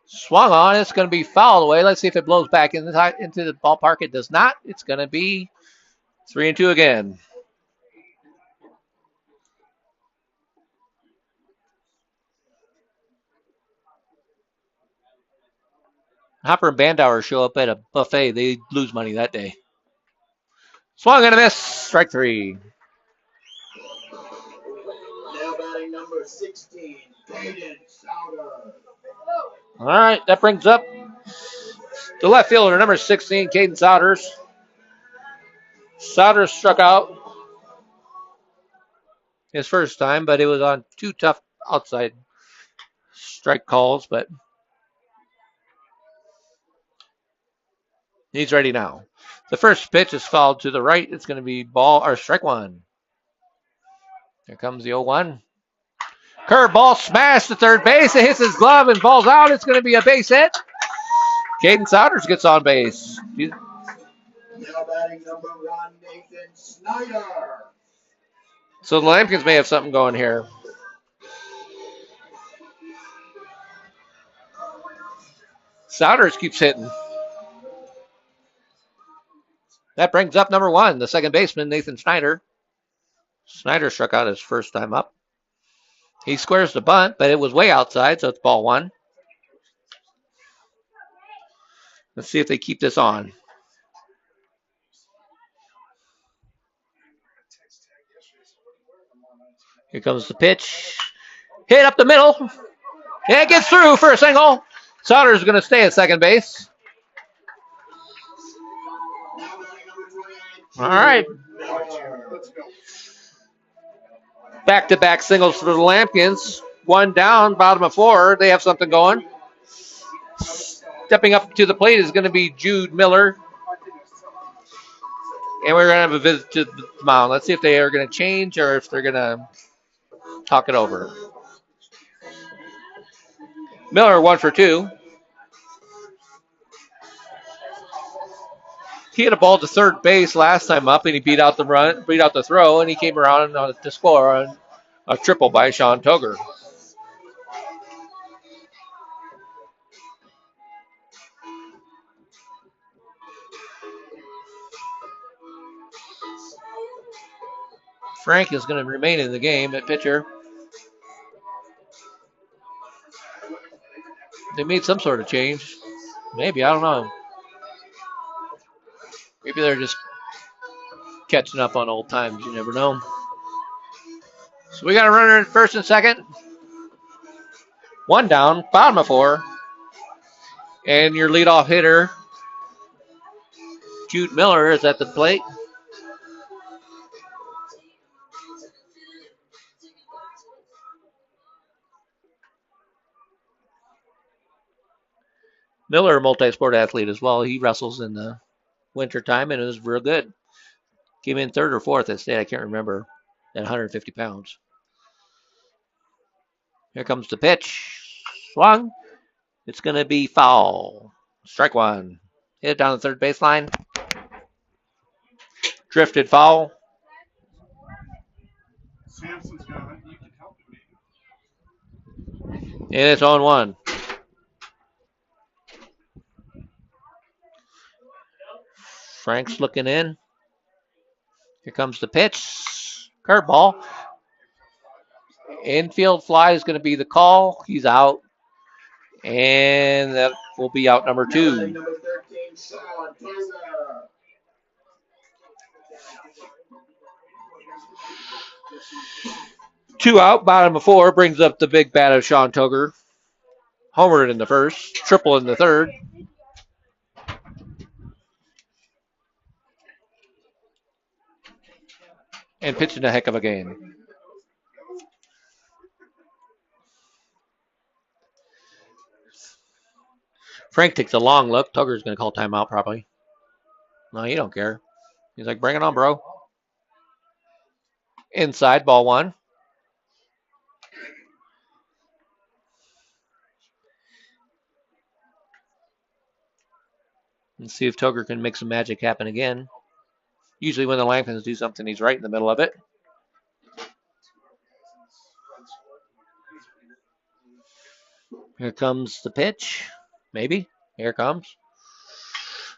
Swung on. It's going to be fouled away. Let's see if it blows back into the ballpark. It does not. It's going to be 3-2 again. Hopper and Bandauer show up at a buffet. They lose money that day. Swung and a miss. Strike 3. Now batting number 16, Caden Souter. All right, that brings up the left fielder, number 16, Caden Souders. Souders struck out his first time, but it was on 2 tough outside strike calls, but he's ready now. The first pitch is fouled to the right. It's going to be ball or strike 1. Here comes the 0-1. Curveball smash to third base. It hits his glove and falls out. It's going to be a base hit. Caden Souders gets on base. Now batting number 1, Nathan Snyder. So the Lambkins may have something going here. Souders keeps hitting. That brings up number 1, the second baseman, Nathan Snyder. Snyder struck out his first time up. He squares the bunt, but it was way outside, so it's ball 1. Let's see if they keep this on. Here comes the pitch. Hit up the middle. And it gets through for a single. Souders is going to stay at second base. All right. Back-to-back singles for the Lambkins. 1 down, bottom of 4. They have something going. Stepping up to the plate is going to be Jude Miller. And we're going to have a visit to the mound. Let's see if they are going to change or if they're going to talk it over. Miller 1 for 2. He had a ball to third base last time up, and he beat out the throw, and he came around to score on a triple by Sean Toger. Frank is going to remain in the game at pitcher. They made some sort of change. Maybe, I don't know. Maybe they're just catching up on old times. You never know. So we got a runner at first and second. 1 down, bottom of 4. And your leadoff hitter, Jude Miller, is at the plate. Miller, a multi-sport athlete as well. He wrestles in the winter time, and it was real good. Came in third or fourth at state, I can't remember, at 150 pounds. Here comes the pitch. Swung. It's going to be foul. Strike one. Hit it down the third baseline. Drifted foul. Samson's got it. You can help him. And it's on one. Frank's looking in. Here comes the pitch. Curveball. Infield fly is going to be the call. He's out. And that will be out number two. Number 13, Sean Pizza. Two out, bottom of four, brings up the big bat of Sean Tugger. Homered in the first, triple in the third. And pitching a heck of a game. Frank takes a long look. Tugger's going to call timeout probably. No, he don't care. He's like, bring it on, bro. Inside, ball one. Let's see if Tugger can make some magic happen again. Usually when the Lamkins do something, he's right in the middle of it. Here comes the pitch. Maybe. Here it comes.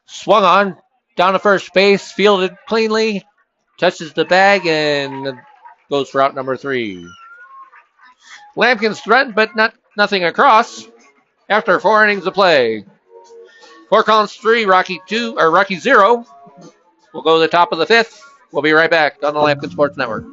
Swung on. Down to first base. Fielded cleanly. Touches the bag and goes for out number three. Lampkins threatened, but nothing across. After 4 innings of play. 4 counts 3, Rocky 2 or Rocky 0. We'll go to the top of the 5th. We'll be right back on the Lampkin Sports Network.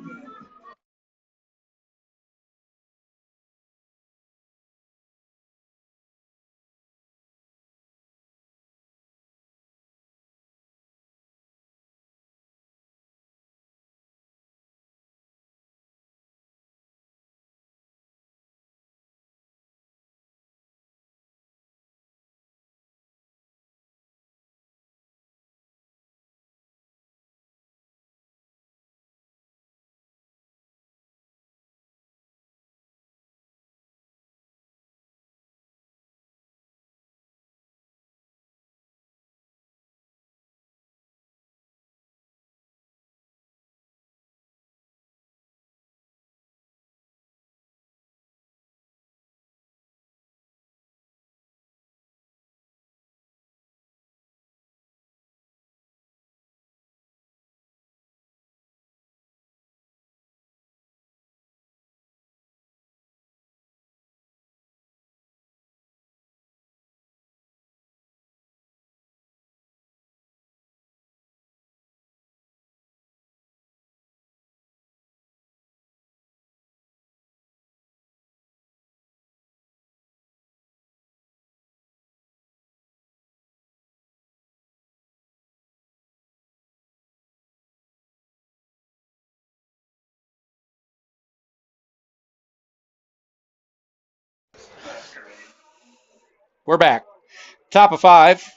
We're back. Top of 5.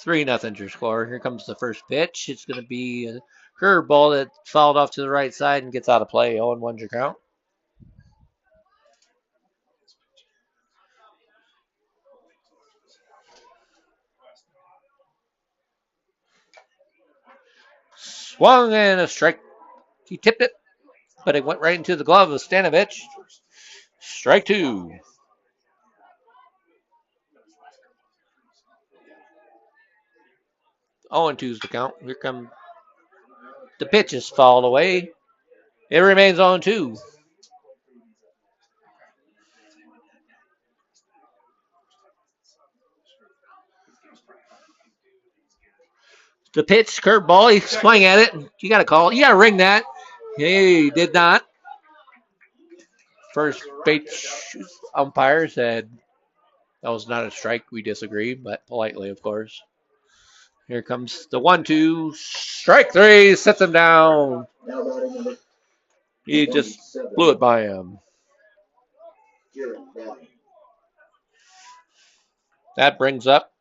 3-0 your score. Here comes the first pitch. It's going to be a curveball that fouled off to the right side and gets out of play. 0-1 your count. Swung and a strike. He tipped it, but it went right into the glove of Stanovich. Strike 2. 0-2 is the count. Here come the pitch is fouled away. It remains 0-2. The pitch, curveball, he swung at it. You got to call. You got to ring that. He did not. First base umpire said that was not a strike. We disagree, but politely, of course. Here comes the 1-2. Strike 3. Sets him down. He just blew it by him. That brings up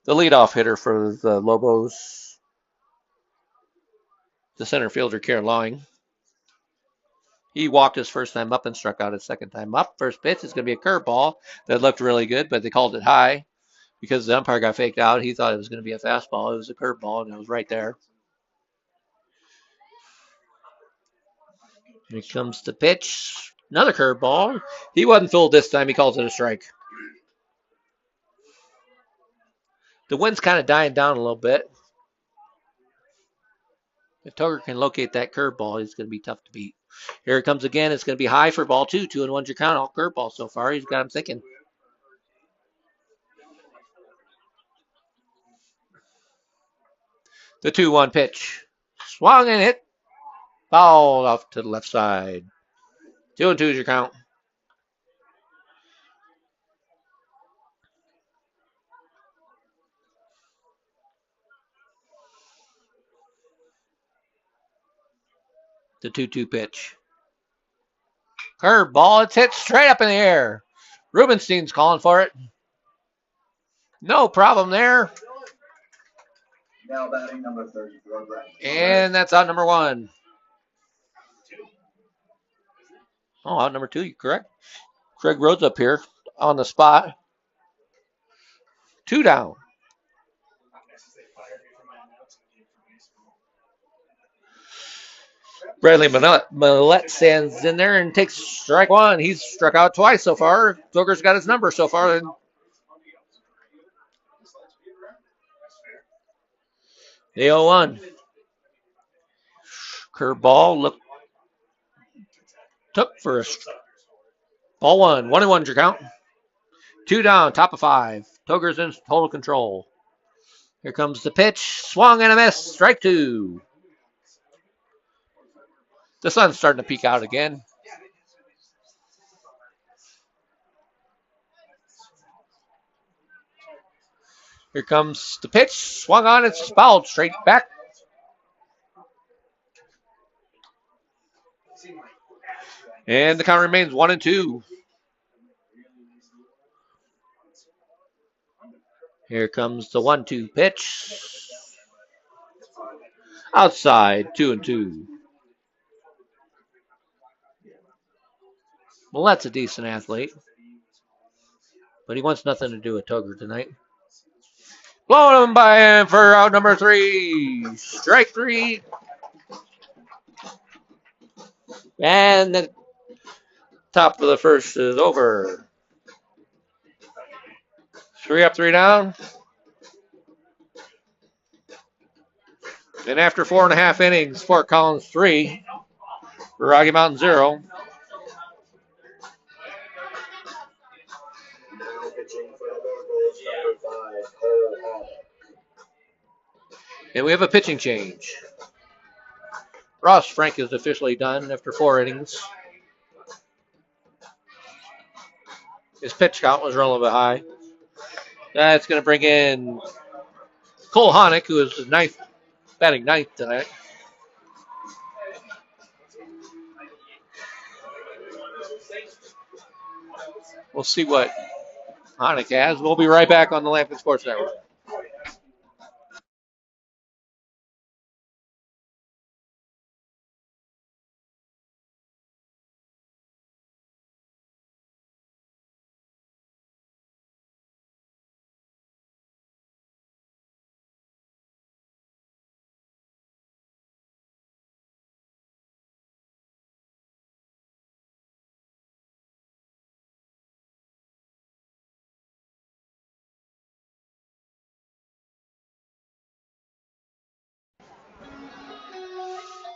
the leadoff hitter for the Lobos, the center fielder, Kieran Lawing. He walked his first time up and struck out his second time up. First pitch is going to be a curveball that looked really good, but they called it high because the umpire got faked out. He thought it was going to be a fastball. It was a curveball, and it was right there. Here comes the pitch. Another curveball. He wasn't fooled this time. He calls it a strike. The wind's kind of dying down a little bit. If Tugger can locate that curveball, it's going to be tough to beat. Here it comes again. It's going to be high for ball two. 2-1's your count. All curveball so far. He's got him thinking. The 2-1 pitch. Swung and hit. Fouled off to the left side. 2-2 is your count. The 2-2 pitch. Curveball. It's hit straight up in the air. Rubenstein's calling for it. No problem there. Now batting number 34, Brett. And that's out number one. Oh, out number two, you correct. Craig Rhodes up here on the spot. 2 down. Bradley Millette stands in there and takes strike one. He's struck out twice so far. Tugger's got his number so far. The 0-1. Curveball took for a ball one. 1-1's your count. 2 down, top of 5. Tugger's in total control. Here comes the pitch. Swung and a miss. Strike 2. The sun's starting to peek out again. Here comes the pitch. Swung on. It's fouled straight back. And the count remains 1-2. Here comes the 1-2 pitch. Outside, 2-2. Well, that's a decent athlete. But he wants nothing to do with Tugger tonight. Blowing him by him for out number 3. Strike 3. And the top of the first is over. 3 up, 3 down. And after 4.5 innings, Fort Collins 3, Rocky Mountain 0. And we have a pitching change. Ross Frank is officially done after 4 innings. His pitch count was relatively high. That's going to bring in Cole Honick, who is batting ninth tonight. We'll see what Honick has. We'll be right back on the Lampkin Sports Network.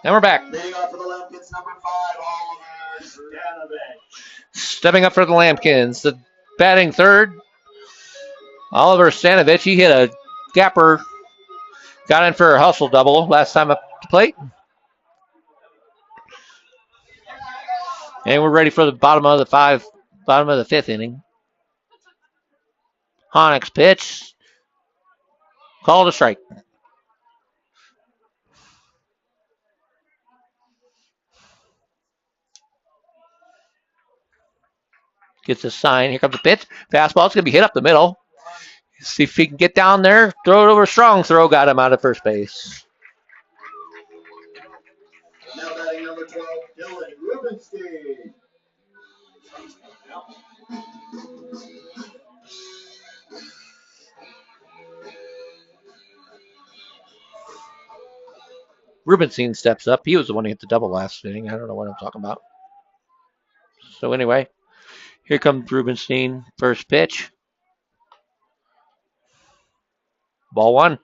And we're back. Leading off for the Lampkins, number 5, Oliver Stanovich. Stepping up for the Lampkins. The batting third, Oliver Stanovich. He hit a gapper. Got in for a hustle double last time up the plate. And we're ready for the bottom of the 5th inning. Honick's pitch. Called a strike. Gets a sign. Here comes the pitch. Fastball. It's going to be hit up the middle. See if he can get down there. Throw it over strong throw. Got him out of first base. Now batting number 12, Dylan Rubenstein. Rubenstein steps up. He was the one who hit the double last inning. I don't know what I'm talking about. So anyway, here comes Rubenstein. First pitch. Ball one.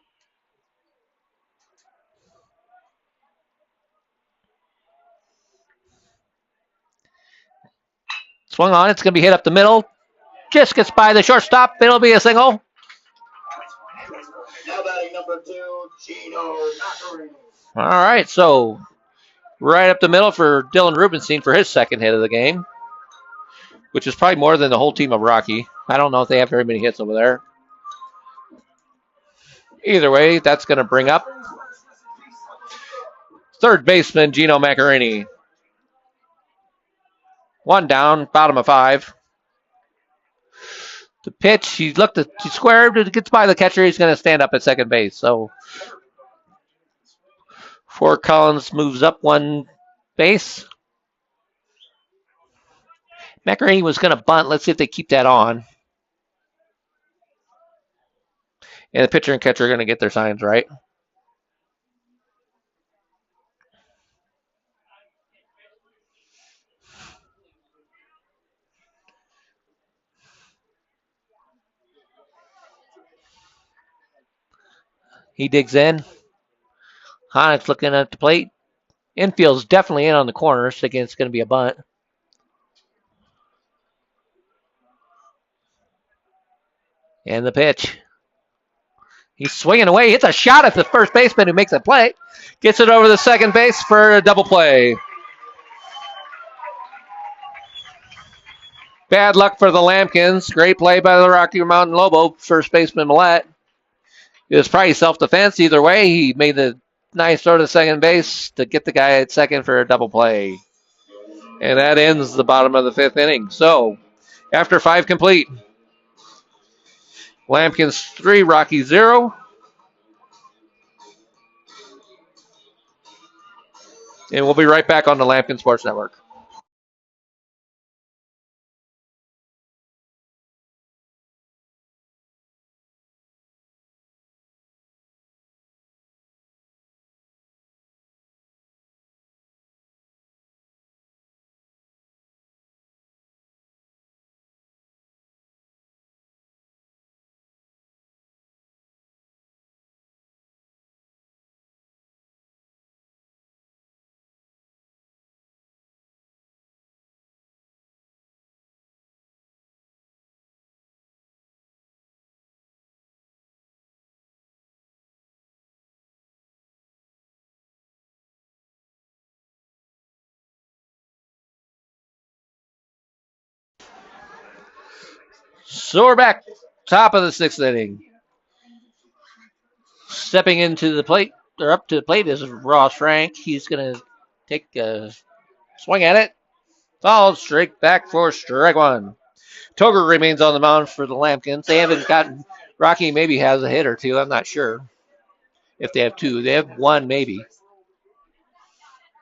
Swung on. It's going to be hit up the middle. Just gets by the shortstop. It'll be a single. Now batting number 2, Gino Macarini. All right, so right up the middle for Dylan Rubenstein for his second hit of the game, which is probably more than the whole team of Rocky. I don't know if they have very many hits over there. Either way, that's going to bring up third baseman Gino Macarini. One down, bottom of 5. The pitch, he squared, it gets by the catcher, he's going to stand up at second base. So Fort Collins moves up one base. Macarini was going to bunt. Let's see if they keep that on. And the pitcher and catcher are going to get their signs right. He digs in. Honick's looking at the plate. Infield's definitely in on the corner, so again, it's going to be a bunt. And the pitch. He's swinging away. Hits a shot at the first baseman who makes a play. Gets it over the second base for a double play. Bad luck for the Lambkins. Great play by the Rocky Mountain Lobo. First baseman Millette. It was probably self-defense either way. He made the nice throw to second base to get the guy at second for a double play. And that ends the bottom of the 5th inning. So, after 5 complete, Lambkins 3, Rocky 0. And we'll be right back on the Lambkin Sports Network. So we're back. Top of the 6th inning. Stepping into the plate, or up to the plate, is Ross Frank. He's going to take a swing at it. Fouled straight back for strike 1. Toger remains on the mound for the Lambkins. They haven't gotten, Rocky maybe has a hit or two. I'm not sure if they have 2. They have 1 maybe.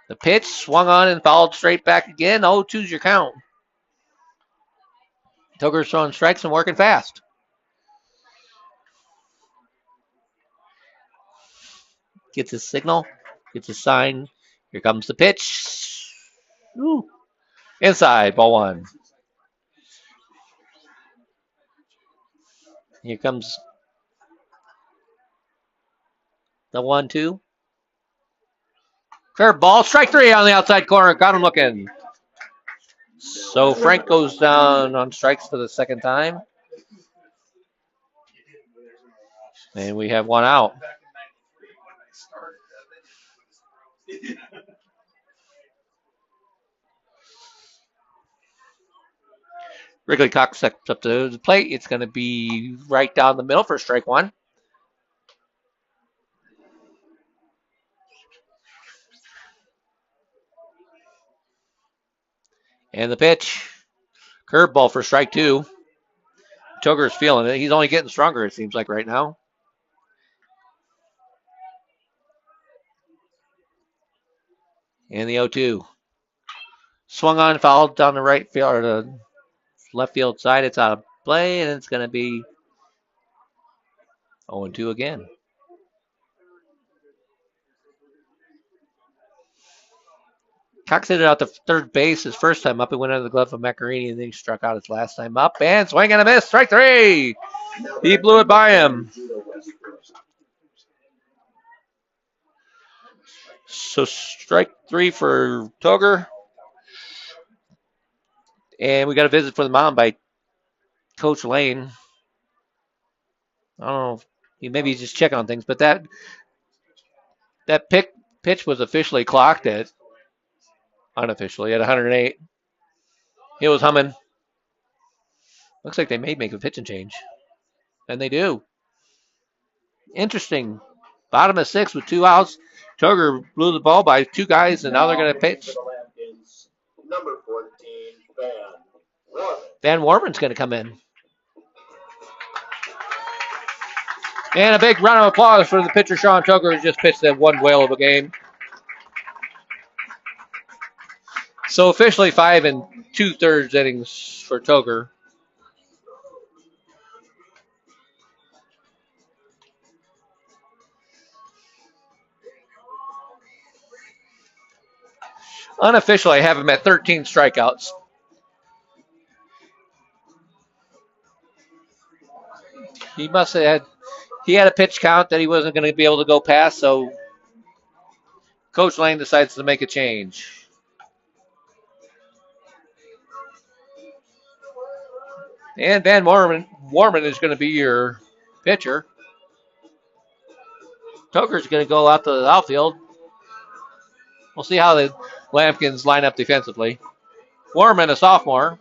The pitch swung on and fouled straight back again. 0-2's your count. Toger's throwing strikes and working fast. Gets his signal, gets his sign. Here comes the pitch. Ooh. Inside, ball 1. Here comes the 1-2. Curveball, strike 3 on the outside corner. Got him looking. So Frank goes down on strikes for the second time. And we have 1 out. Wrigley Cox steps up to the plate. It's going to be right down the middle for strike 1. And the pitch. Curveball for strike 2. Toger's feeling it. He's only getting stronger, it seems like, right now. And the 0-2. Swung on, fouled down the right field, or the left field side. It's out of play, and it's going to be 0-2 again. Cox hit it out to third base his first time up. It went under the glove of Macarini, and then he struck out his last time up. And swing and a miss. Strike 3. He blew it by him. So strike 3 for Toger. And we got a visit for the mound by Coach Lane. I don't know. Maybe he's just checking on things, but that pitch was officially clocked at unofficially at 108. It was humming. Looks like they may make a pitching change. And they do. Interesting. Bottom of 6 with 2 outs. Toger blew the ball by 2 guys, and now they're going to pitch. Number 14, Van Warman. Van Warman's going to come in. And a big round of applause for the pitcher, Sean Toger, who just pitched that one whale of a game. So officially 5 2/3 innings for Toger. Unofficially, I have him at 13 strikeouts. He must have had a pitch count that he wasn't going to be able to go past, so Coach Lane decides to make a change. And Van Warman is going to be your pitcher. Toger's going to go out to the outfield. We'll see how the Lampkins line up defensively. Warman, a sophomore.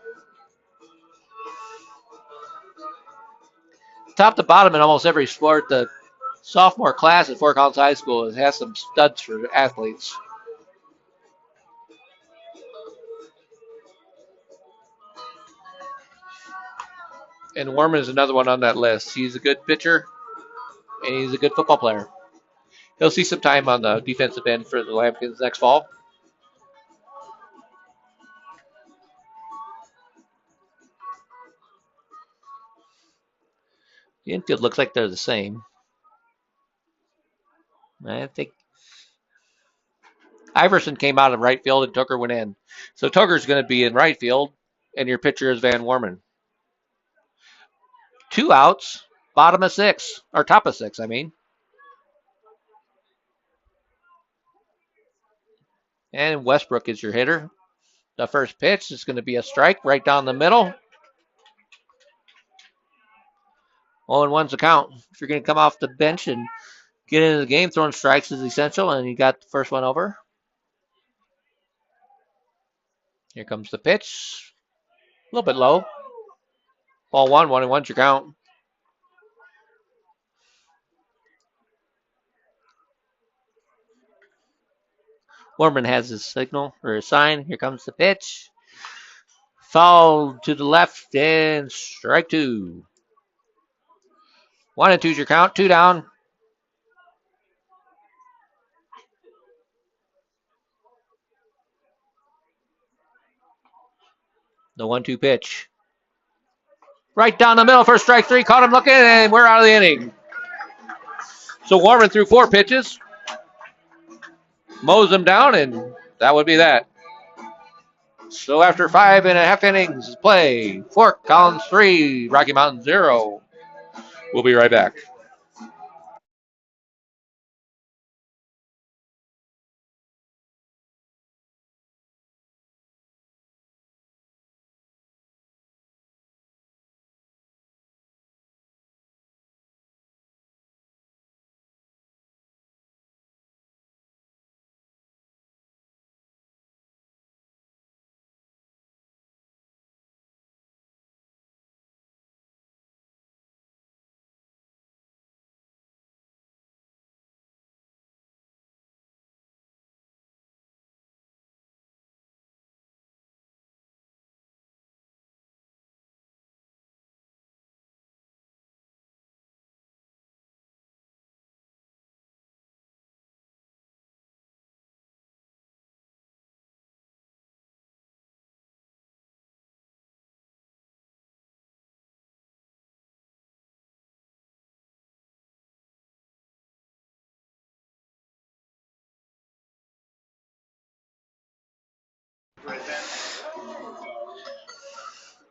Top to bottom in almost every sport, the sophomore class at Fort Collins High School has some studs for athletes. And Warman is another one on that list. He's a good pitcher, and he's a good football player. He'll see some time on the defensive end for the Lampkins next fall. The infield looks like they're the same. I think Iverson came out of right field and Toger went in. So Toger's going to be in right field, and your pitcher is Van Warman. 2 outs, bottom of 6, or top of 6, I mean. And Westbrook is your hitter. The first pitch is going to be a strike right down the middle. 0-1's the count. If you're going to come off the bench and get into the game, throwing strikes is essential, and you got the first one over. Here comes the pitch. A little bit low. Ball 1-1's your count. Warman has his signal or his sign. Here comes the pitch. Foul to the left and strike 2. 1-2's your count. 2 down. The 1-2 pitch. Right down the middle for strike 3. Caught him looking, and we're out of the inning. So Warman threw 4 pitches. Mows them down, and that would be that. So after 5.5 innings of play, Fort Collins 3, Rocky Mountain 0. We'll be right back.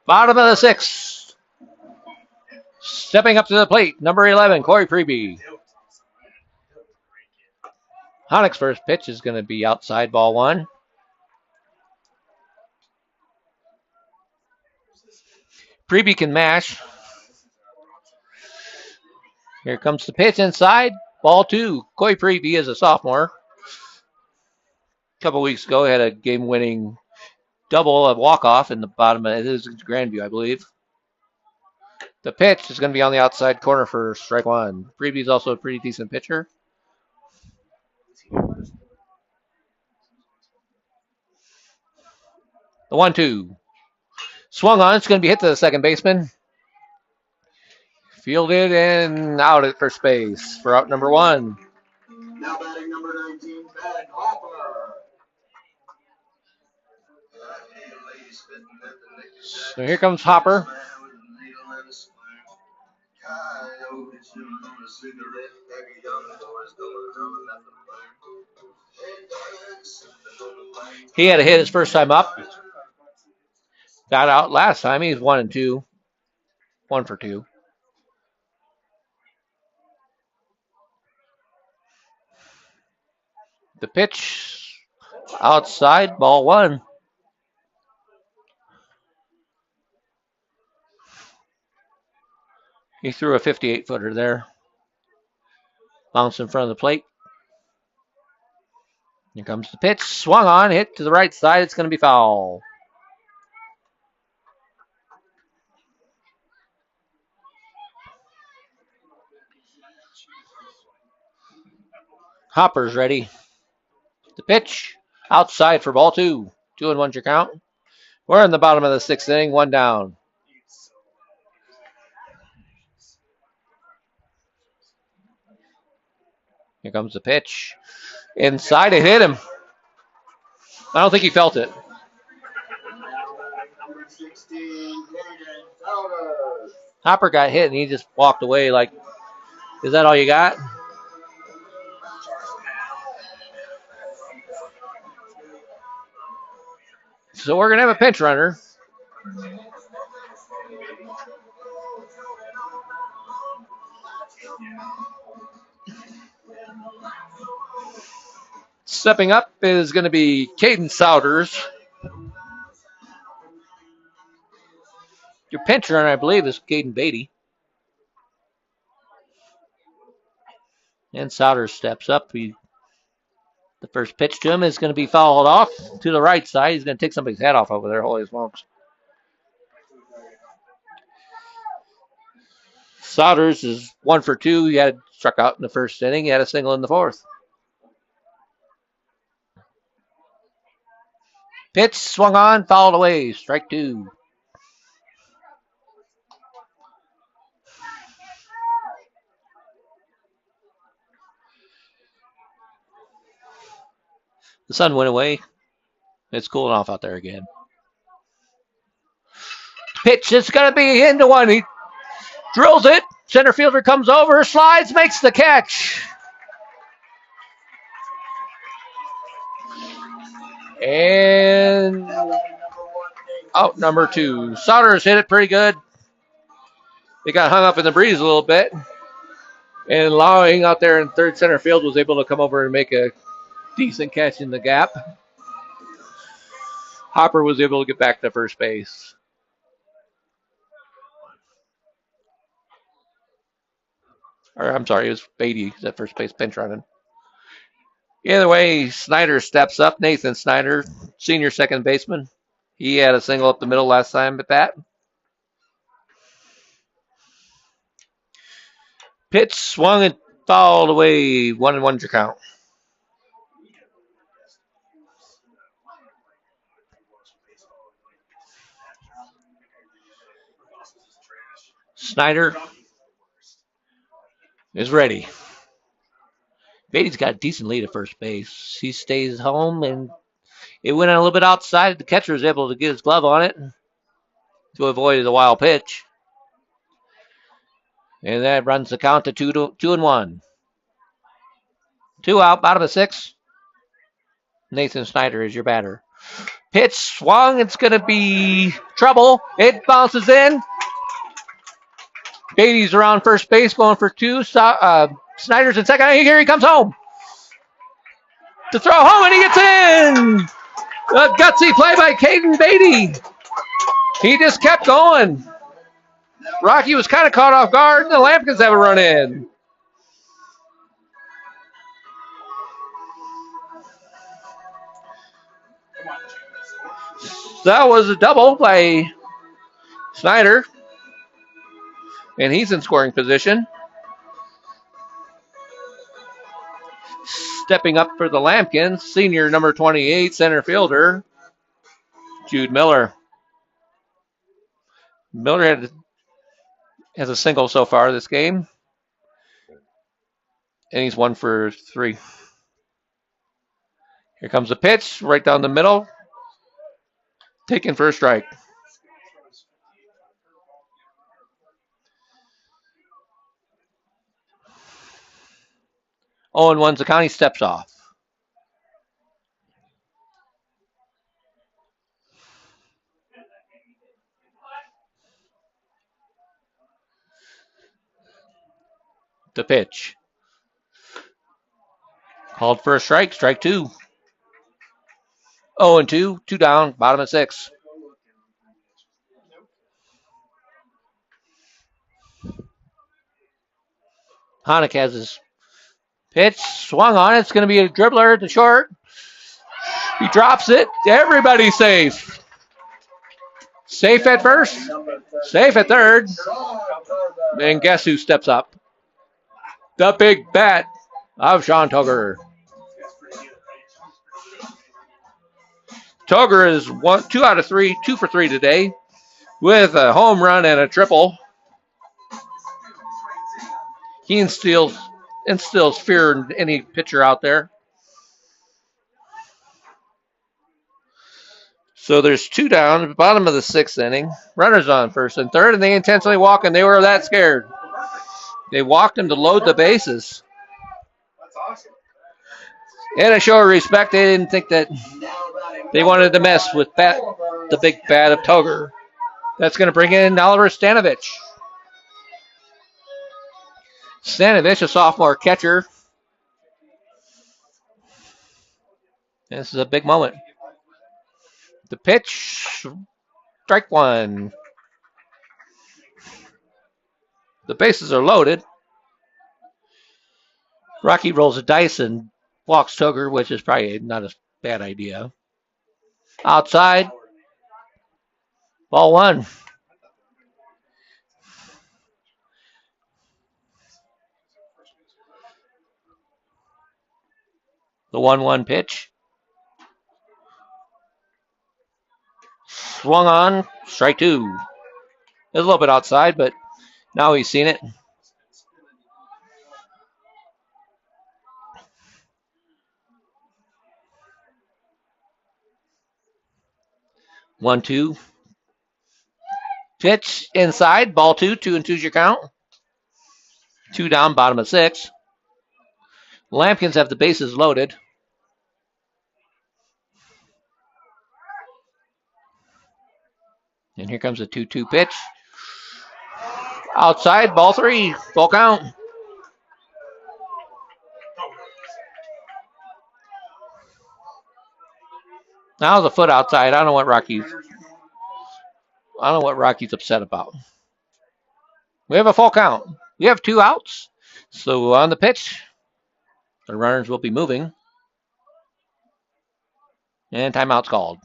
Bottom of the sixth. Stepping up to the plate, number 11, Corey Preby. Honick's first pitch is going to be outside, ball one. Preby can mash. Here comes the pitch inside, ball two. Corey Preby is a sophomore. A couple weeks ago, he had a game-winning double, a walk-off in the bottom of his Grandview, I believe. The pitch is going to be on the outside corner for strike one. Preby is also a pretty decent pitcher. The 1-2. Swung on. It's going to be hit to the second baseman. Fielded and out at first base for out number one. Now batting number 19, Ben Hopper. So here comes Hopper. He had a hit his first time up. Got out last time. He's 1-2. 1 for 2. The pitch outside, ball one. He threw a 58-footer there. Bounced in front of the plate. Here comes the pitch. Swung on, hit to the right side. It's going to be foul. Hopper's ready. The pitch outside for ball two. 2-1 your count. We're in the bottom of the sixth inning, one down. Here comes the pitch. Inside, it hit him. I don't think he felt it. Number 16, Hayden Fowler. Hopper got hit and he just walked away like, is that all you got? So we're going to have a pinch runner. Stepping up is going to be Caden Souders. Your pinch runner, I believe, is Caden Beatty. And Souders steps up. The first pitch to him is going to be fouled off to the right side. He's going to take somebody's head off over there. Holy smokes. Souders is 1 for 2. He had struck out in the first inning. He had a single in the fourth. Pitch swung on, fouled away. Strike two. The sun went away. It's cooling off out there again. Pitch is going to be into one. He drills it. Center fielder comes over, slides, makes the catch. And out number 2. Souders hit it pretty good. It got hung up in the breeze a little bit. And Lowing out there in third center field was able to come over and make a decent catch in the gap. Hopper was able to get back to first base. Or I'm sorry, it was Beatty at first base, pinch running. Either way, Snyder steps up. Nathan Snyder, senior second baseman. He had a single up the middle last time at bat. Pitch swung and fouled away. 1-1 your count. Snyder is ready. Beatty's got a decent lead at first base. He stays home, and it went a little bit outside. The catcher was able to get his glove on it to avoid the wild pitch. And that runs the count to 2-1. 2 out, bottom of 6. Nathan Snyder is your batter. Pitch swung. It's going to be trouble. It bounces in. Beatty's around first base going for two. Snyder's in second. Here he comes home. To throw home, and he gets in. A gutsy play by Caden Beatty. He just kept going. Rocky was kind of caught off guard, and the Lampkins have a run in. That was a double by Snyder, and he's in scoring position. Stepping up for the Lampkins, senior number 28, center fielder, Jude Miller. Miller has a single so far this game, and he's 1 for 3. Here comes the pitch, right down the middle, taken for a strike. Oh, and 1 Zakani steps off. The pitch. Called for a strike, strike 2. 0 and 2, 2 down, bottom of 6. Hanek has his pitch swung on. It's going to be a dribbler to short. He drops it. Everybody's safe. Safe at first, safe at third. And guess who steps up? The big bat of Sean Tugger. Tugger is 2 out of 3, 2 for 3 today, with a home run and a triple. He instills fear in any pitcher out there. So there's 2 down, bottom of the 6th inning. Runners on first and third, and they intentionally walk, and they were that scared. They walked him to load the bases. That's awesome. And a show of respect, they didn't think that they wanted to mess with the big bat of Tugger. That's going to bring in Oliver Stanovich. Stanovich, a sophomore catcher. This is a big moment. The pitch, strike 1. The bases are loaded. Rocky rolls a dice and walks Tugger, which is probably not a bad idea. Outside, ball 1. The 1-1 pitch. Swung on, strike 2. It was a little bit outside, but now he's seen it. One, 2. Pitch inside, ball 2, 2 and 2's your count. 2 down, bottom of 6. Lampkins have the bases loaded. And here comes the 2-2 pitch. Outside, ball 3, full count. Now the foot outside. I don't know what Rocky's upset about. We have a full count. We have 2 outs. So on the pitch, the runners will be moving. And timeout's called.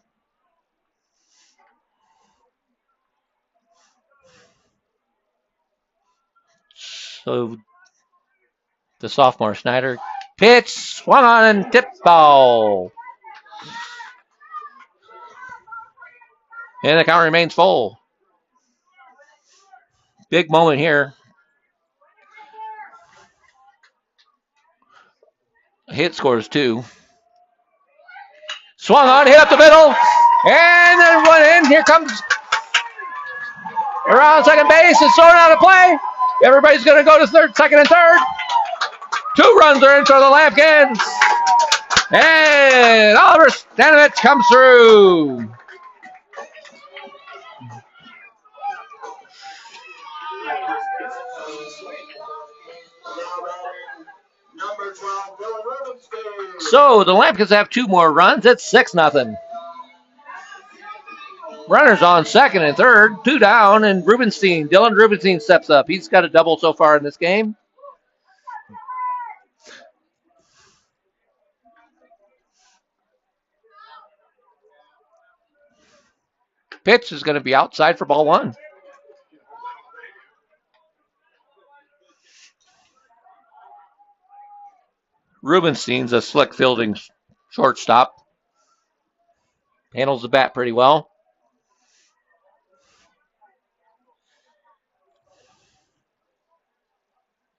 So the sophomore Snyder pitch, swung on and tipped ball. And the count remains full. Big moment here. Hit scores 2. Swung on, hit up the middle, and then one in. Here comes around second base. It's thrown out of play. Everybody's going to go to second and third. 2 runs are in for the Lampkins. And Oliver Stanovich comes through. Number 12, Dylan Rubenstein. So the Lampkins have 2 more runs. It's 6-0. Runners on second and third, 2 down, and Dylan Rubenstein steps up. He's got a double so far in this game. Pitch is going to be outside for ball 1. Rubenstein's a slick fielding shortstop. Handles the bat pretty well.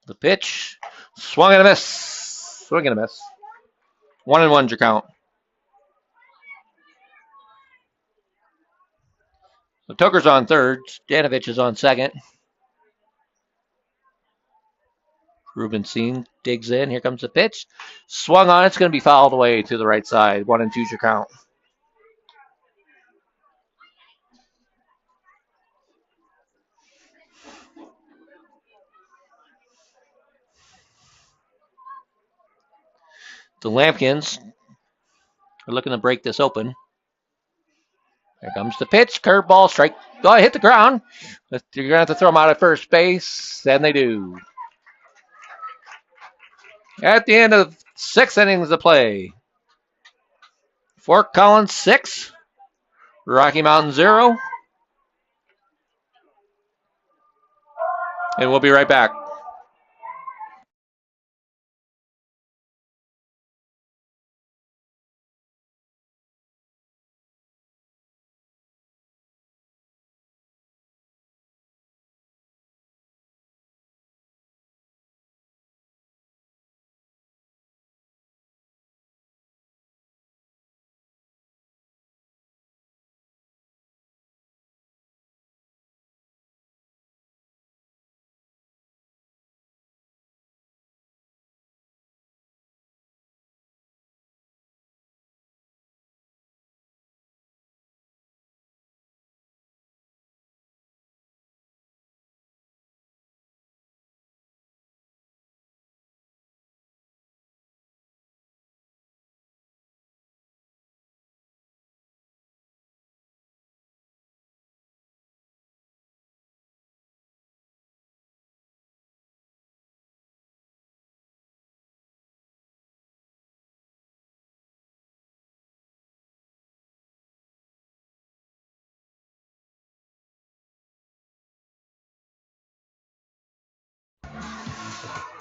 The pitch, swung and a miss. Swing and a miss. 1-1's your count. So Toker's on third. Stanovich is on second. Rubenstein digs in. Here comes the pitch. Swung on. It's going to be fouled away to the right side. 1-2's your count. The Lampkins are looking to break this open. Here comes the pitch. Curveball, strike. Oh, hit the ground. You're going to have to throw them out at first base. And they do. At the end of 6 innings of play. Fort Collins 6. Rocky Mountain 0. And we'll be right back.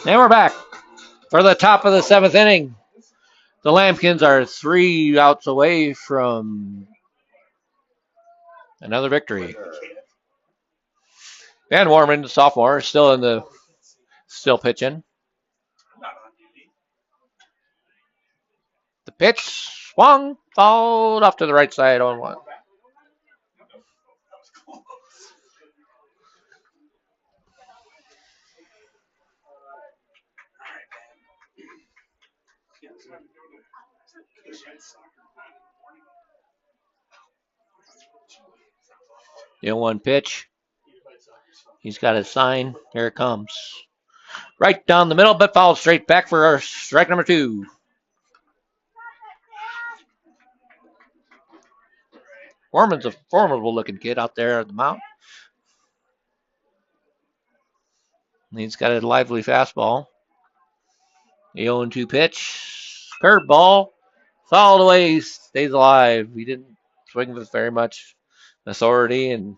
And we're back for the top of the 7th inning. The Lambkins are 3 outs away from another victory. Van Warman, the sophomore, is still pitching. The pitch swung, fouled off to the right side on 1. The 0-1 pitch. He's got his sign. Here it comes. Right down the middle, but fouled straight back for our strike number 2. Foreman's a formidable looking kid out there at the mound. He's got a lively fastball. The 0-2 pitch. Curveball. Fouled away. Stays alive. He didn't swing with very much authority and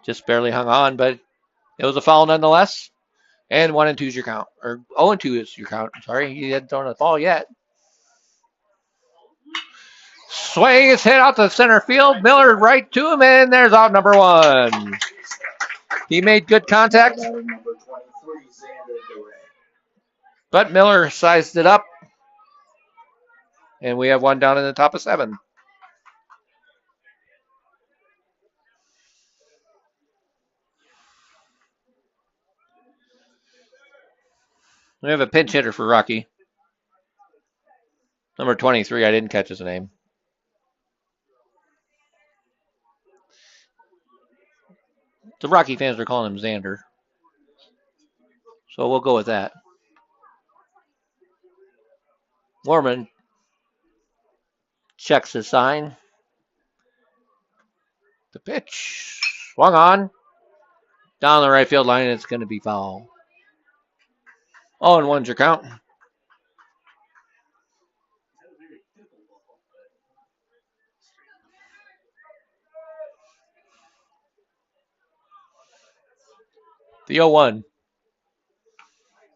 just barely hung on, but it was a foul nonetheless. And 1-2 is your count. Or 0-2 is your count. Sorry, he hadn't thrown a ball yet. Swing is hit out to center field. Miller right to him, and there's out number 1. He made good contact, but Miller sized it up, and we have 1 down in the top of 7. We have a pinch hitter for Rocky. Number 23, I didn't catch his name. The Rocky fans are calling him Xander. So we'll go with that. Warman checks his sign. The pitch. Swung on. Down the right field line, it's going to be foul. 0-1's your count. The 0-1.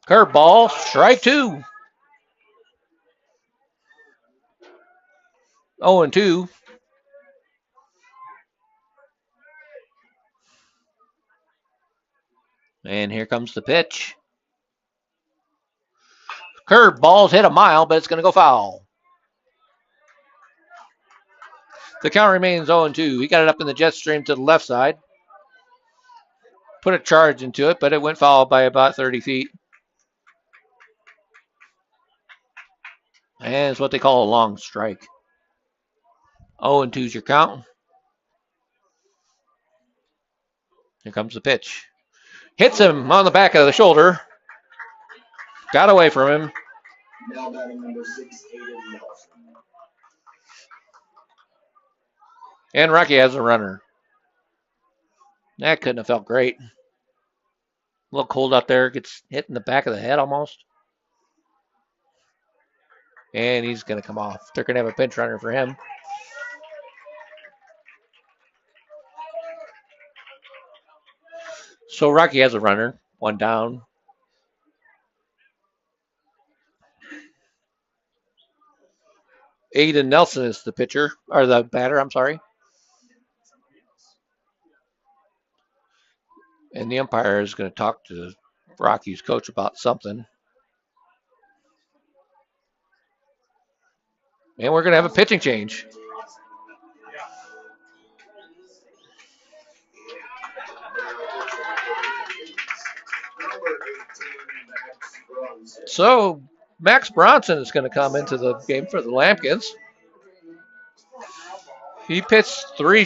Curveball, strike 2. 0-2. And here comes the pitch. Curveball's hit a mile, but it's going to go foul. The count remains 0-2. He got it up in the jet stream to the left side. Put a charge into it, but it went foul by about 30 feet. And it's what they call a long strike. 0-2's your count. Here comes the pitch. Hits him on the back of the shoulder. Got away from him. Now batting number 6, Aiden Nelson. And Rocky has a runner. That couldn't have felt great. A little cold out there. Gets hit in the back of the head almost. And he's going to come off. They're going to have a pinch runner for him. So Rocky has a runner. One down. Aiden Nelson is the pitcher. Or the batter, I'm sorry. And the umpire is going to talk to Rocky's coach about something. And we're going to have a pitching change. So Max Bronson is going to come into the game for the Lambkins. He pitched three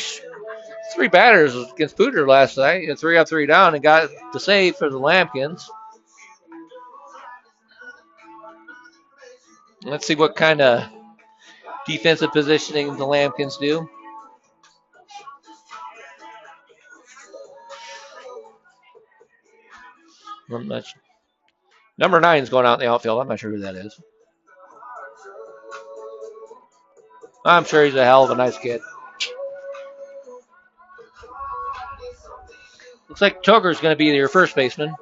batters against Pooter last night, 3 up, 3 down, and got the save for the Lambkins. Let's see what kind of defensive positioning the Lambkins do. Number 9 is going out in the outfield. I'm not sure who that is. I'm sure he's a hell of a nice kid. Looks like Toger's going to be your first baseman.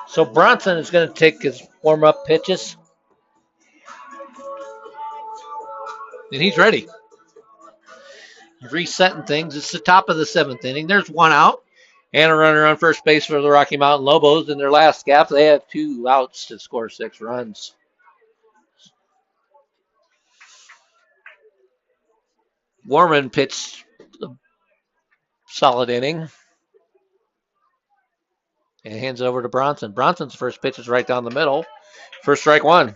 So Bronson is going to take his warm-up pitches. And he's ready. Resetting things. It's the top of the 7th inning. There's 1 out and a runner on first base for the Rocky Mountain Lobos. In their last gap, they have 2 outs to score 6 runs. Warman pitched a solid inning. And hands it over to Bronson. Bronson's first pitch is right down the middle. First strike 1.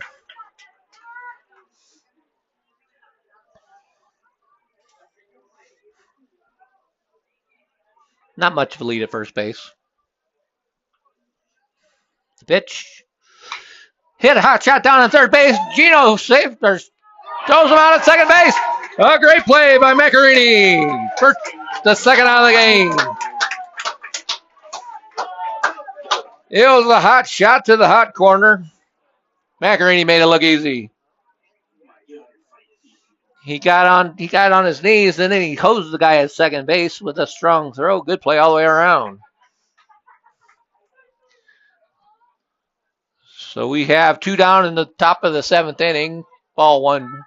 Not much of a lead at first base. The pitch. Hit a hot shot down at third base. Gino throws him out at second base. A great play by Macarini for the second out of the game. It was a hot shot to the hot corner. Macarini made it look easy. He got on his knees, and then he hosed the guy at second base with a strong throw. Good play all the way around. So we have 2 down in the top of the 7th inning. Ball 1.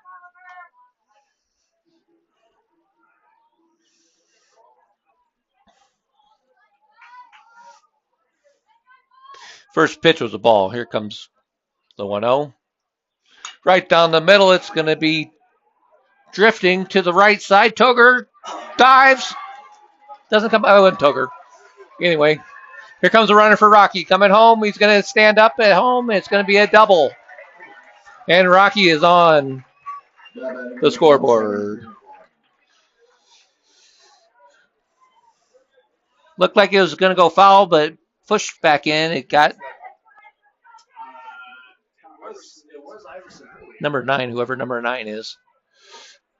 First pitch was a ball. Here comes the 1-0. Right down the middle, it's going to be drifting to the right side. Toger dives. Doesn't come. Oh, and Toger. Anyway, here comes the runner for Rocky. Coming home. He's going to stand up at home. It's going to be a double. And Rocky is on the scoreboard. Looked like it was going to go foul, but pushed back in. It got number 9, whoever number 9 is.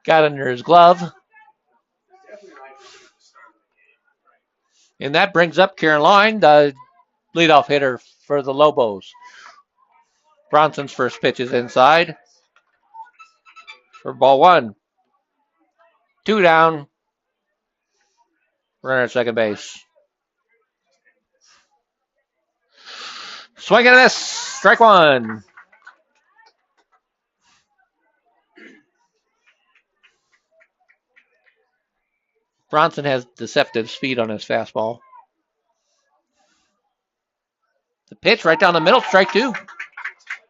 Got under his glove. And that brings up Caroline, the leadoff hitter for the Lobos. Bronson's first pitch is inside for ball 1. 2 down. Runner at second base. Swing and a miss. Strike 1. Bronson has deceptive speed on his fastball. The pitch right down the middle. Strike 2.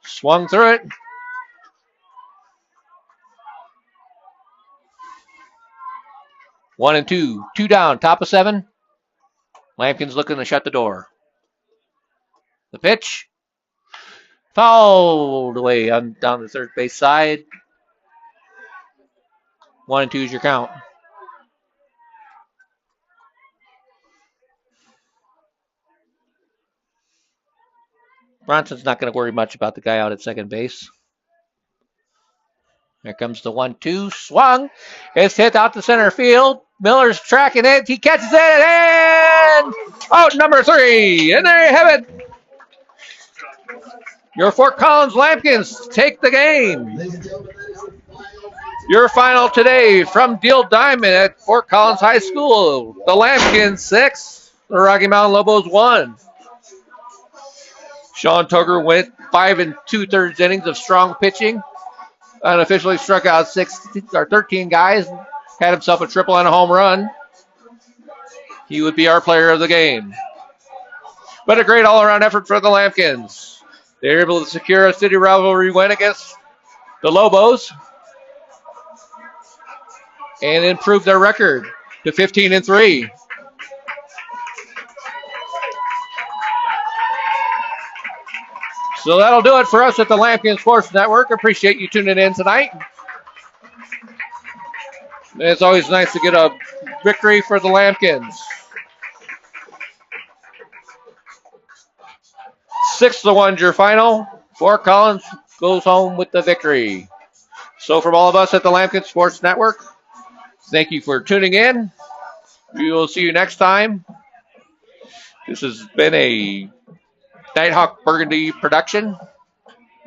Swung through it. One and two. 2 down. Top of 7. Lampkin's looking to shut the door. The pitch. Fouled away on down the third base side. 1 and 2 is your count. Bronson's not going to worry much about the guy out at second base. Here comes the 1-2. Swung. It's hit out to center field. Miller's tracking it. He catches it. And out number 3. And there you have it. Your Fort Collins Lampkins take the game. Your final today from Deal Diamond at Fort Collins High School. The Lampkins 6. The Rocky Mountain Lobos 1. Sean Toger went 5 2/3 innings of strong pitching. Unofficially struck out 13 guys. Had himself a triple and a home run. He would be our player of the game. But a great all-around effort for the Lampkins. They were able to secure a city rivalry win against the Lobos and improve their record to 15-3. So that'll do it for us at the Lampkin Sports Network. Appreciate you tuning in tonight. It's always nice to get a victory for the Lampkins. 6-1 your final. Fort Collins goes home with the victory. So from all of us at the Lampkin Sports Network, thank you for tuning in. We will see you next time. This has been a Nighth Burgundy production.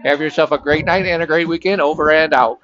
Have yourself a great night and a great weekend. Over and out.